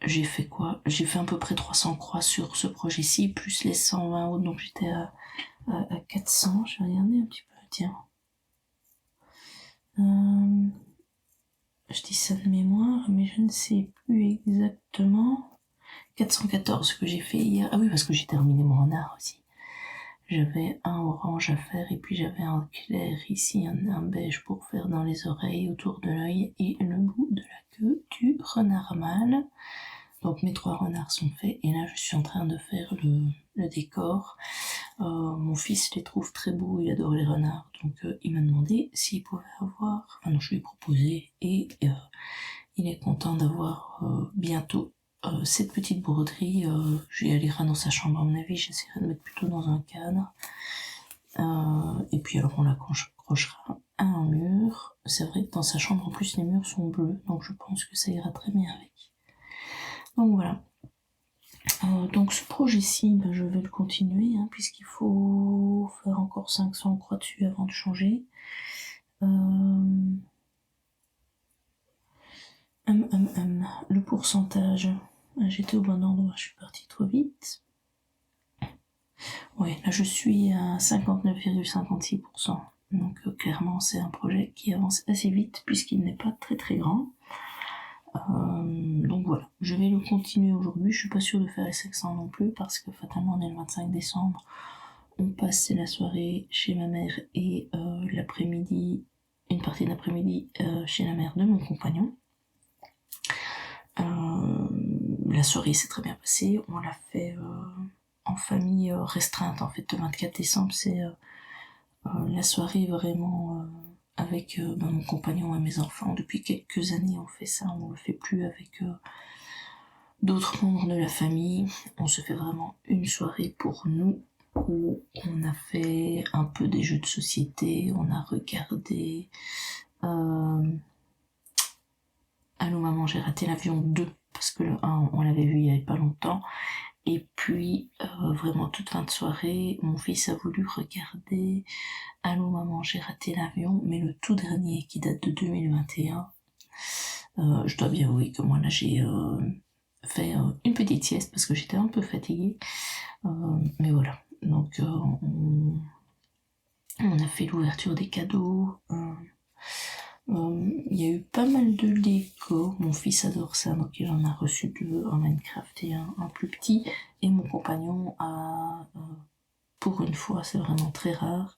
j'ai fait quoi? J'ai fait à peu près 300 croix sur ce projet-ci, plus les 120 autres, donc j'étais à 400. Je vais regarder un petit peu, tiens. Je dis ça de mémoire, mais je ne sais plus exactement. 414 que j'ai fait hier. Ah oui, parce que j'ai terminé mon renard aussi. J'avais un orange à faire et puis j'avais un clair ici, un beige pour faire dans les oreilles, autour de l'œil et le bout de la queue du renard mâle. Donc mes 3 renards sont faits et là je suis en train de faire le décor. Mon fils les trouve très beaux, il adore les renards, donc il m'a demandé s'il pouvait avoir, enfin non, je lui ai proposé et il est content d'avoir bientôt cette petite broderie. Je vais aller dans sa chambre à mon avis, j'essaierai de mettre plutôt dans un cadre. Et puis alors on l'accrochera à un mur. C'est vrai que dans sa chambre en plus les murs sont bleus, donc je pense que ça ira très bien avec. Donc voilà. Donc ce projet-ci, ben, je vais le continuer, hein, puisqu'il faut faire encore 500 croix dessus avant de changer. Le pourcentage, j'étais au bon endroit, je suis partie trop vite. Ouais, là je suis à 59,56%. Donc clairement c'est un projet qui avance assez vite puisqu'il n'est pas très très grand. Donc voilà, je vais le continuer aujourd'hui. Je suis pas sûre de faire les 500 non plus parce que fatalement on est le 25 décembre. On passe la soirée chez ma mère et l'après-midi, une partie de l'après-midi chez la mère de mon compagnon. La soirée s'est très bien passée. On l'a fait en famille restreinte. En fait, le 24 décembre, c'est la soirée vraiment avec mon compagnon et mes enfants. Depuis quelques années, on fait ça. On le fait plus avec d'autres membres de la famille. On se fait vraiment une soirée pour nous où on a fait un peu des jeux de société. On a regardé Allô maman, j'ai raté l'avion 2 parce que le 1 on l'avait vu il y avait pas longtemps. Et puis vraiment toute fin de soirée, mon fils a voulu regarder Allô maman, j'ai raté l'avion, mais le tout dernier qui date de 2021. Je dois bien avouer que moi là j'ai fait une petite sieste parce que j'étais un peu fatiguée. Mais voilà, donc on a fait l'ouverture des cadeaux. Il y a eu pas mal de Lego. Mon fils adore ça, donc il en a reçu 2, un Minecraft et un plus petit. Et mon compagnon a, pour une fois, c'est vraiment très rare,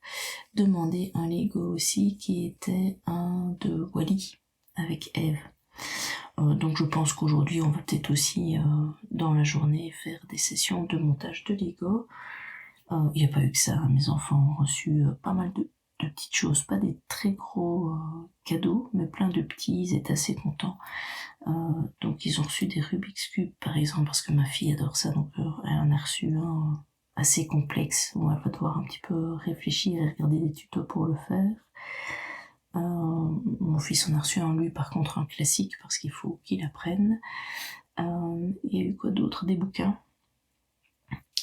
demandé un Lego aussi qui était un de Wall-E avec Eve. Donc je pense qu'aujourd'hui on va peut-être aussi dans la journée faire des sessions de montage de Lego. Il n'y a pas eu que ça, hein. Mes enfants ont reçu pas mal de petites choses, pas des très gros cadeaux, mais plein de petits, ils étaient assez contents. Donc ils ont reçu des Rubik's Cube par exemple, parce que ma fille adore ça, donc elle en a reçu un assez complexe, où elle va devoir un petit peu réfléchir et regarder des tutos pour le faire. Mon fils en a reçu un lui par contre un classique, parce qu'il faut qu'il apprenne. Il y a eu quoi d'autre? Des bouquins.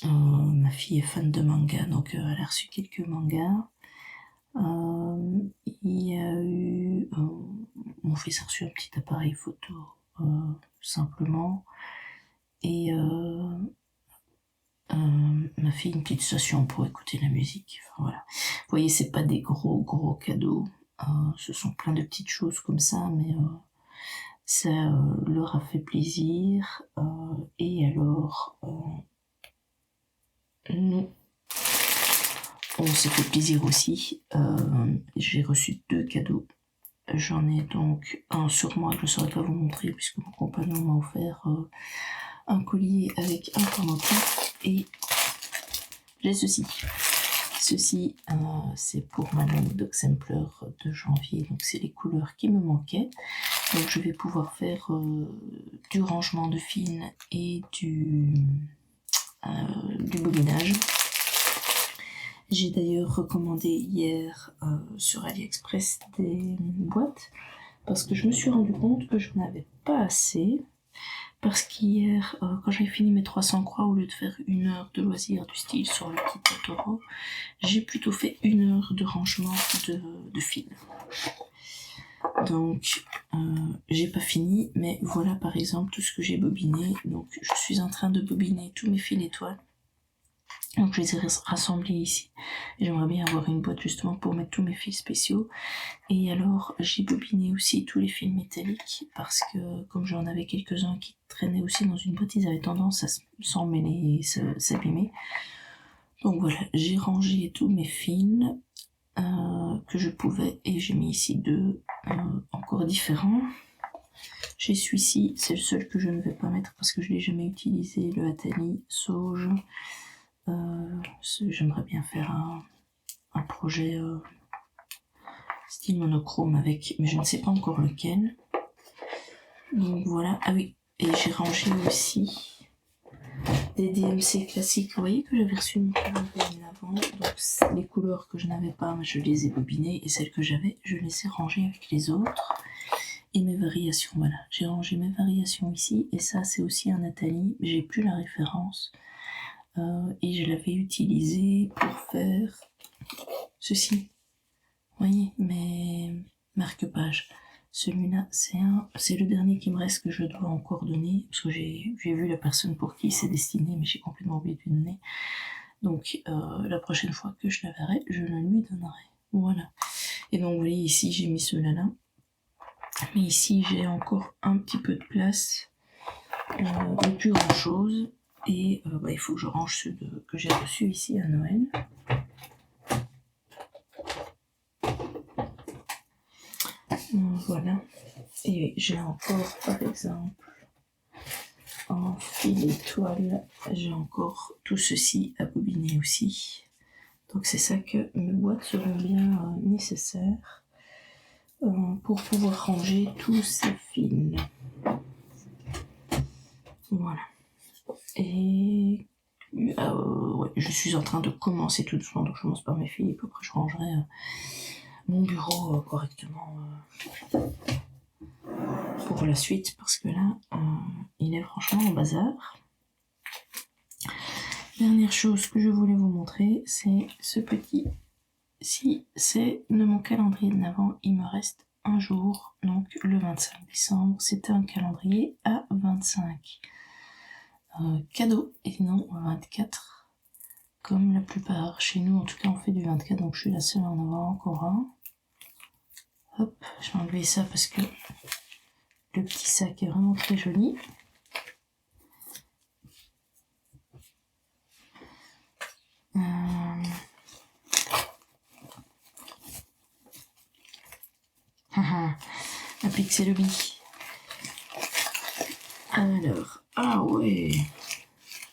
Ma fille est fan de manga, donc elle a reçu quelques mangas. Il y a eu... mon fils a reçu un petit appareil photo, simplement. Et ma fille une petite station pour écouter la musique. Enfin, voilà. Vous voyez, c'est pas des gros cadeaux. Ce sont plein de petites choses comme ça, mais ça leur a fait plaisir. Et alors, nous, on s'est fait plaisir aussi. J'ai reçu 2 cadeaux. J'en ai donc un sur moi que je ne saurais pas vous montrer puisque mon compagnon m'a offert un collier avec un pendentif. Et j'ai ceci. Ceci, c'est pour ma longue d'Oxempler de janvier. Donc c'est les couleurs qui me manquaient. Donc je vais pouvoir faire du rangement de fils et du bobinage. J'ai d'ailleurs recommandé hier sur AliExpress des boîtes parce que je me suis rendu compte que je n'avais pas assez. Parce qu'hier, quand j'ai fini mes 300 croix, au lieu de faire 1 heure de loisir du style sur le petit Totoro, j'ai plutôt fait 1 heure de rangement de fil. Donc j'ai pas fini, mais voilà par exemple tout ce que j'ai bobiné. Donc je suis en train de bobiner tous mes fils étoiles. Donc je les ai rassemblés ici. J'aimerais bien avoir une boîte justement pour mettre tous mes fils spéciaux. Et alors j'ai bobiné aussi tous les fils métalliques parce que comme j'en avais quelques-uns qui traînaient aussi dans une boîte, ils avaient tendance à s'emmêler et s'abîmer. Donc voilà, j'ai rangé tous mes fils que je pouvais et j'ai mis ici deux encore différents. J'ai celui-ci, c'est le seul que je ne vais pas mettre parce que je l'ai jamais utilisé, le Atali Sauge. J'aimerais bien faire un projet style monochrome avec, mais je ne sais pas encore lequel. Donc voilà, ah oui, et j'ai rangé aussi des DMC classiques, vous voyez que j'avais reçu une calendrier avant, donc les couleurs que je n'avais pas, je les ai bobinées, et celles que j'avais, je les ai rangées avec les autres. Et mes variations, voilà, j'ai rangé mes variations ici, et ça c'est aussi un Atali, j'ai plus la référence. Et je l'avais utilisé pour faire ceci. Vous voyez, mes marque-pages. Celui-là, c'est le dernier qui me reste que je dois encore donner, parce que j'ai vu la personne pour qui c'est destiné, mais j'ai complètement oublié de lui donner. Donc, la prochaine fois que je la verrai, je le lui donnerai. Voilà. Et donc, vous voyez, ici, j'ai mis ceux-là là. Mais ici, j'ai encore un petit peu de place, mais plus grand-chose. Et il faut que je range ceux que j'ai reçus ici à Noël. Voilà. Et j'ai encore, par exemple, en fil étoile, j'ai encore tout ceci à bobiner aussi. Donc c'est ça que mes boîtes seront bien nécessaires pour pouvoir ranger tous ces fils. Voilà. Et ouais, je suis en train de commencer tout doucement, donc je commence par mes fils et puis après je rangerai mon bureau correctement pour la suite parce que là il est franchement en bazar. Dernière chose que je voulais vous montrer, c'est ce petit. Si c'est de mon calendrier de l'Avent, il me reste un jour, donc le 25 décembre. C'était un calendrier à 25 cadeaux et non 24, comme la plupart. Chez nous, en tout cas, on fait du 24, donc je suis la seule à en avoir encore un. Hop, je vais enlever ça parce que le petit sac est vraiment très joli. La Pixelobie. Alors, ah ouais.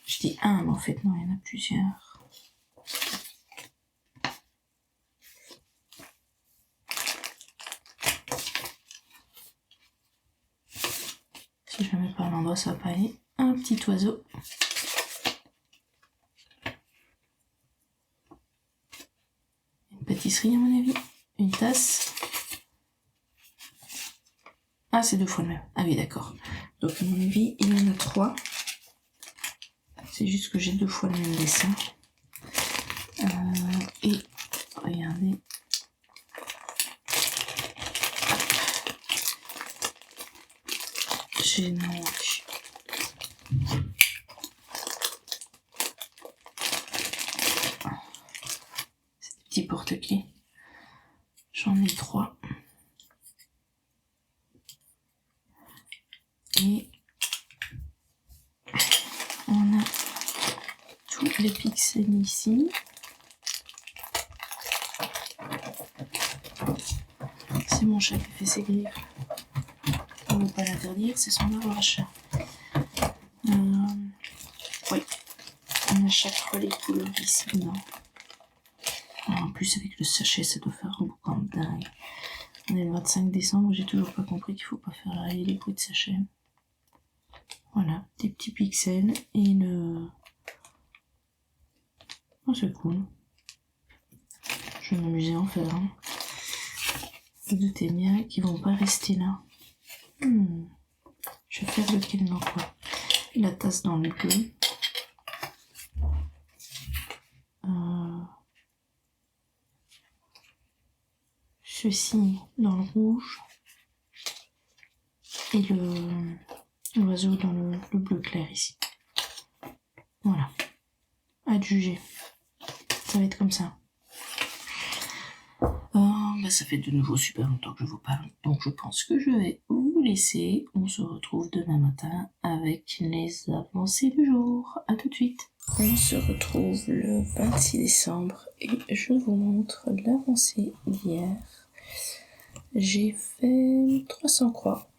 Je dis un, mais en fait non, il y en a plusieurs. Si je le mets pas à l'endroit, ça va pas aller. Un petit oiseau. Une pâtisserie à mon avis. Une tasse. Ah, c'est deux fois le même. Ah oui, d'accord. Donc à mon avis, il y en a 3. C'est juste que j'ai 2 fois le même dessin. Et regardez. J'ai donc ces petits porte-clés. J'en ai 3. Et on a tous les pixels ici. C'est mon chat qui fait ses griffes. On ne va pas l'interdire, c'est son devoir à chat. Oui, on a chaque fois les couleurs ici, non. Alors, en plus, avec le sachet, ça doit faire un boucan de dingue. On est le 25 décembre, j'ai toujours pas compris qu'il faut pas faire arriver les bruits de sachet. Voilà, des petits pixels et le... Oh, c'est cool. Je vais m'amuser à en faire un. Vous doutez bien qu'ils vont pas rester là. Je vais faire lequel dans quoi. La tasse dans le bleu. Ceci dans le rouge. et l'oiseau dans le bleu clair ici. Voilà. À te juger. Ça va être comme ça. Ça fait de nouveau super longtemps que je vous parle, donc je pense que je vais vous laisser. On se retrouve demain matin avec les avancées du jour. À tout de suite. On se retrouve le 26 décembre et je vous montre l'avancée d'hier. J'ai fait 300 croix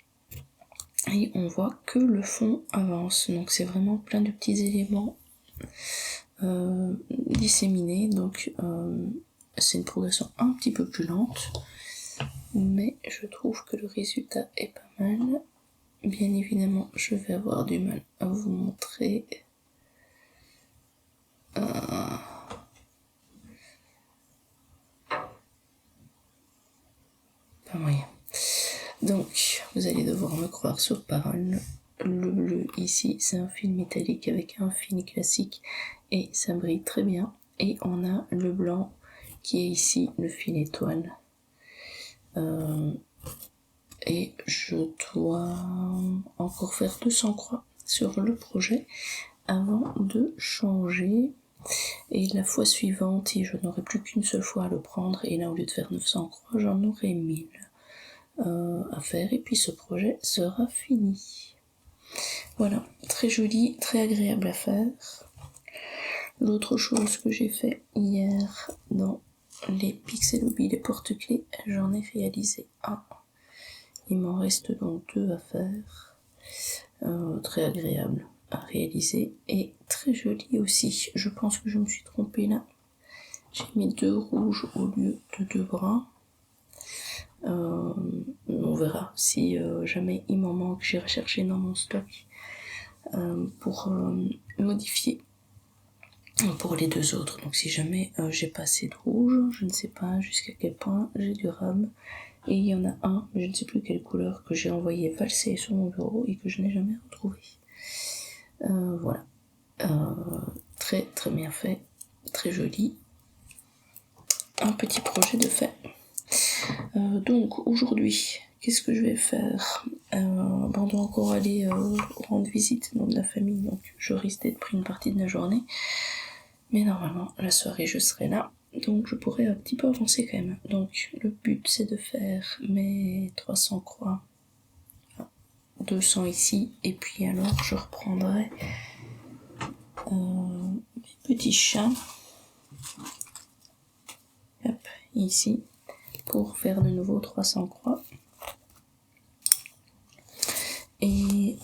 et on voit que le fond avance, donc c'est vraiment plein de petits éléments disséminés, donc c'est une progression un petit peu plus lente, mais je trouve que le résultat est pas mal. Bien évidemment, je vais avoir du mal à vous montrer. Pas moyen. Donc, vous allez devoir me croire sur parole. Le bleu ici, c'est un fil métallique avec un fil classique et ça brille très bien. Et on a le blanc qui est ici, le fil étoile. Et je dois encore faire 200 croix sur le projet avant de changer. Et la fois suivante, je n'aurai plus qu'une seule fois à le prendre. Et là, au lieu de faire 900 croix, j'en aurai 1000 à faire. Et puis ce projet sera fini. Voilà, très joli, très agréable à faire. L'autre chose que j'ai fait hier dans les Pixelobee, les porte-clés, j'en ai réalisé un. Il m'en reste donc 2 à faire. Très agréable à réaliser et très joli aussi. Je pense que je me suis trompée là. J'ai mis 2 rouges au lieu de 2 bruns. On verra si jamais il m'en manque, j'irai chercher dans mon stock pour modifier pour les 2 autres. Donc si jamais j'ai pas assez de rouge, je ne sais pas jusqu'à quel point j'ai du rhum. Et il y en a un, je ne sais plus quelle couleur, que j'ai envoyé valser sur mon bureau et que je n'ai jamais retrouvé. Voilà. Très très bien fait, très joli. Un petit projet de fait. Donc aujourd'hui, qu'est-ce que je vais faire? On doit encore aller rendre visite dans de la famille, donc je risque d'être pris une partie de la journée. Mais normalement, la soirée, je serai là. Donc je pourrais un petit peu avancer quand même. Donc le but, c'est de faire mes 300 croix. 200 ici. Et puis alors, je reprendrai mes petits chats. Hop, ici. Pour faire de nouveau 300 croix. Et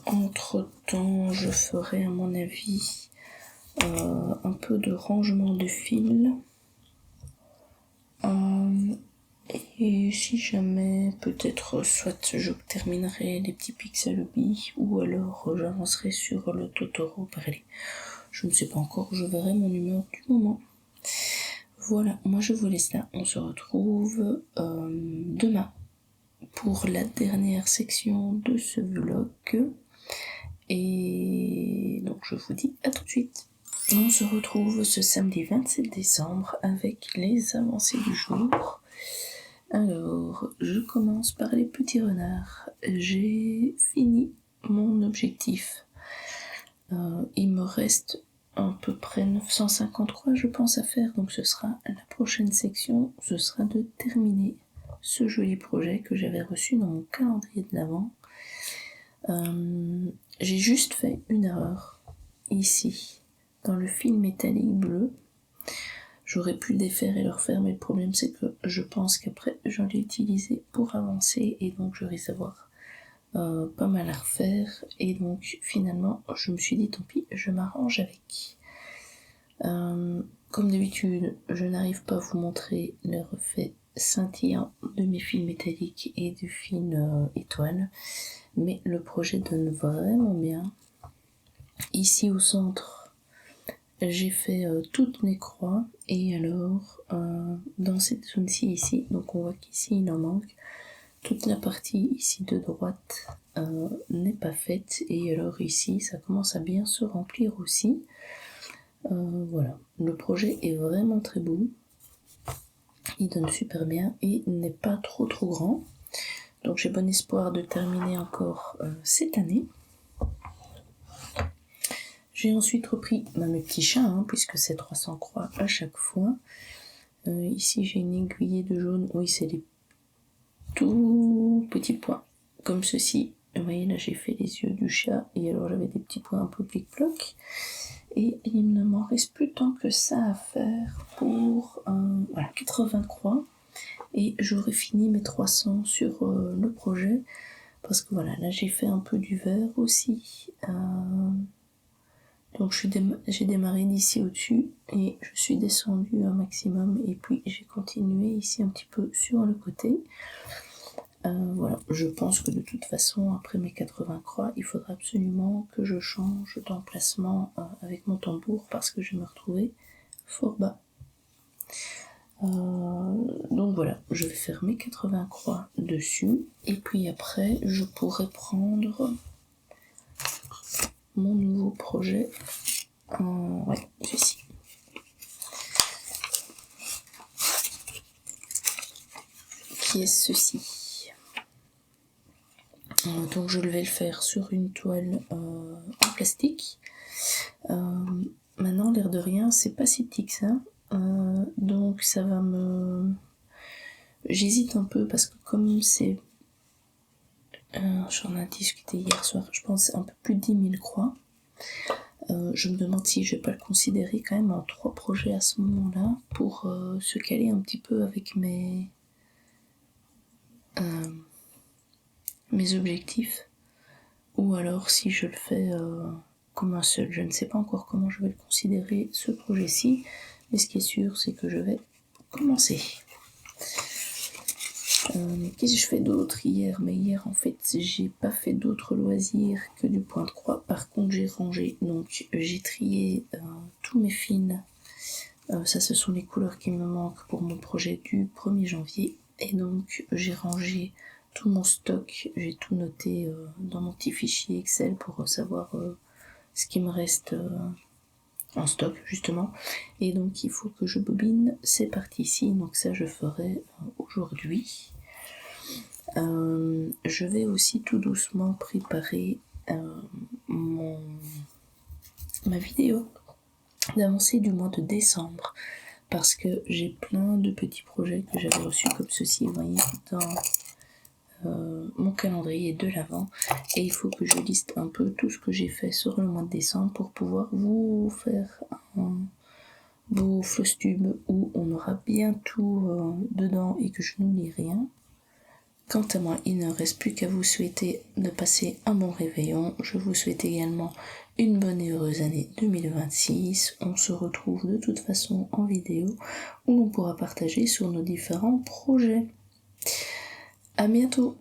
entre temps, je ferai à mon avis un peu de rangement de fils. Et si jamais, peut-être, soit je terminerai les petits Pixelobee, ou alors j'avancerai sur le Totoro Parley. Je ne sais pas encore, je verrai mon humeur du moment. Voilà, moi je vous laisse là. On se retrouve demain pour la dernière section de ce vlog. Et donc je vous dis à tout de suite. On se retrouve ce samedi 27 décembre avec les avancées du jour. Alors, je commence par les petits renards. J'ai fini mon objectif. Il me reste à peu près 953 je pense à faire, donc ce sera la prochaine section, ce sera de terminer ce joli projet que j'avais reçu dans mon calendrier de l'Avent. J'ai juste fait une erreur ici dans le fil métallique bleu. J'aurais pu le défaire et le refaire, mais le problème c'est que je pense qu'après j'en ai utilisé pour avancer et donc je risque d'avoir pas mal à refaire. Et donc finalement je me suis dit tant pis, je m'arrange avec. Comme d'habitude, je n'arrive pas à vous montrer les refaits scintillants de mes fils métalliques et du fil étoile, mais le projet donne vraiment bien. Ici au centre, j'ai fait toutes mes croix, et alors dans cette zone-ci ici, donc on voit qu'ici il en manque, toute la partie ici de droite n'est pas faite, et alors ici ça commence à bien se remplir aussi. Voilà, le projet est vraiment très beau, il donne super bien et n'est pas trop grand, Donc j'ai bon espoir de terminer encore cette année. J'ai ensuite repris mes petits chats, puisque c'est 300 croix à chaque fois. Ici j'ai une aiguillée de jaune, oui c'est des tout petits points, comme ceci. Vous voyez là j'ai fait les yeux du chat, et alors j'avais des petits points un peu plic-ploc. Et il ne m'en reste plus tant que ça à faire pour 80 croix. Et j'aurai fini mes 300 sur le projet. Parce que voilà, là j'ai fait un peu du vert aussi. Donc j'ai démarré d'ici au-dessus et je suis descendue un maximum. Et puis j'ai continué ici un petit peu sur le côté. Voilà, je pense que de toute façon, après mes 80 croix, il faudra absolument que je change d'emplacement avec mon tambour parce que je me retrouvais fort bas. Donc voilà, je vais faire mes 80 croix dessus et puis après je pourrai prendre mon nouveau projet. Ouais, celui-ci. Qui est ceci. Donc je vais le faire sur une toile en plastique. Maintenant, l'air de rien, c'est pas si petit que ça. Donc ça va me... J'hésite un peu parce que comme c'est... j'en ai discuté hier soir, je pense un peu plus de 10 000 croix. Je me demande si je vais pas le considérer quand même en 3 projets à ce moment-là pour se caler un petit peu avec mes objectifs, ou alors si je le fais comme un seul. Je ne sais pas encore comment je vais le considérer ce projet-ci, mais ce qui est sûr c'est que je vais commencer. Qu'est-ce que je fais d'autre hier? Mais hier en fait j'ai pas fait d'autres loisirs que du point de croix. Par contre j'ai rangé, donc j'ai trié tous mes fils. Ça ce sont les couleurs qui me manquent pour mon projet du 1er janvier. Et donc j'ai rangé tout mon stock, j'ai tout noté dans mon petit fichier Excel pour savoir ce qui me reste en stock justement. Et donc il faut que je bobine ces parties-ci, donc ça je ferai aujourd'hui. Je vais aussi tout doucement préparer ma vidéo d'avancée du mois de décembre, parce que j'ai plein de petits projets que j'avais reçus comme ceci, vous voyez, dans mon calendrier de l'Avent, et il faut que je liste un peu tout ce que j'ai fait sur le mois de décembre pour pouvoir vous faire un beau floss tube où on aura bien tout dedans et que je n'oublie rien. Quant à moi, il ne reste plus qu'à vous souhaiter de passer un bon réveillon. Je vous souhaite également une bonne et heureuse année 2026. On se retrouve de toute façon en vidéo où l'on pourra partager sur nos différents projets. À bientôt!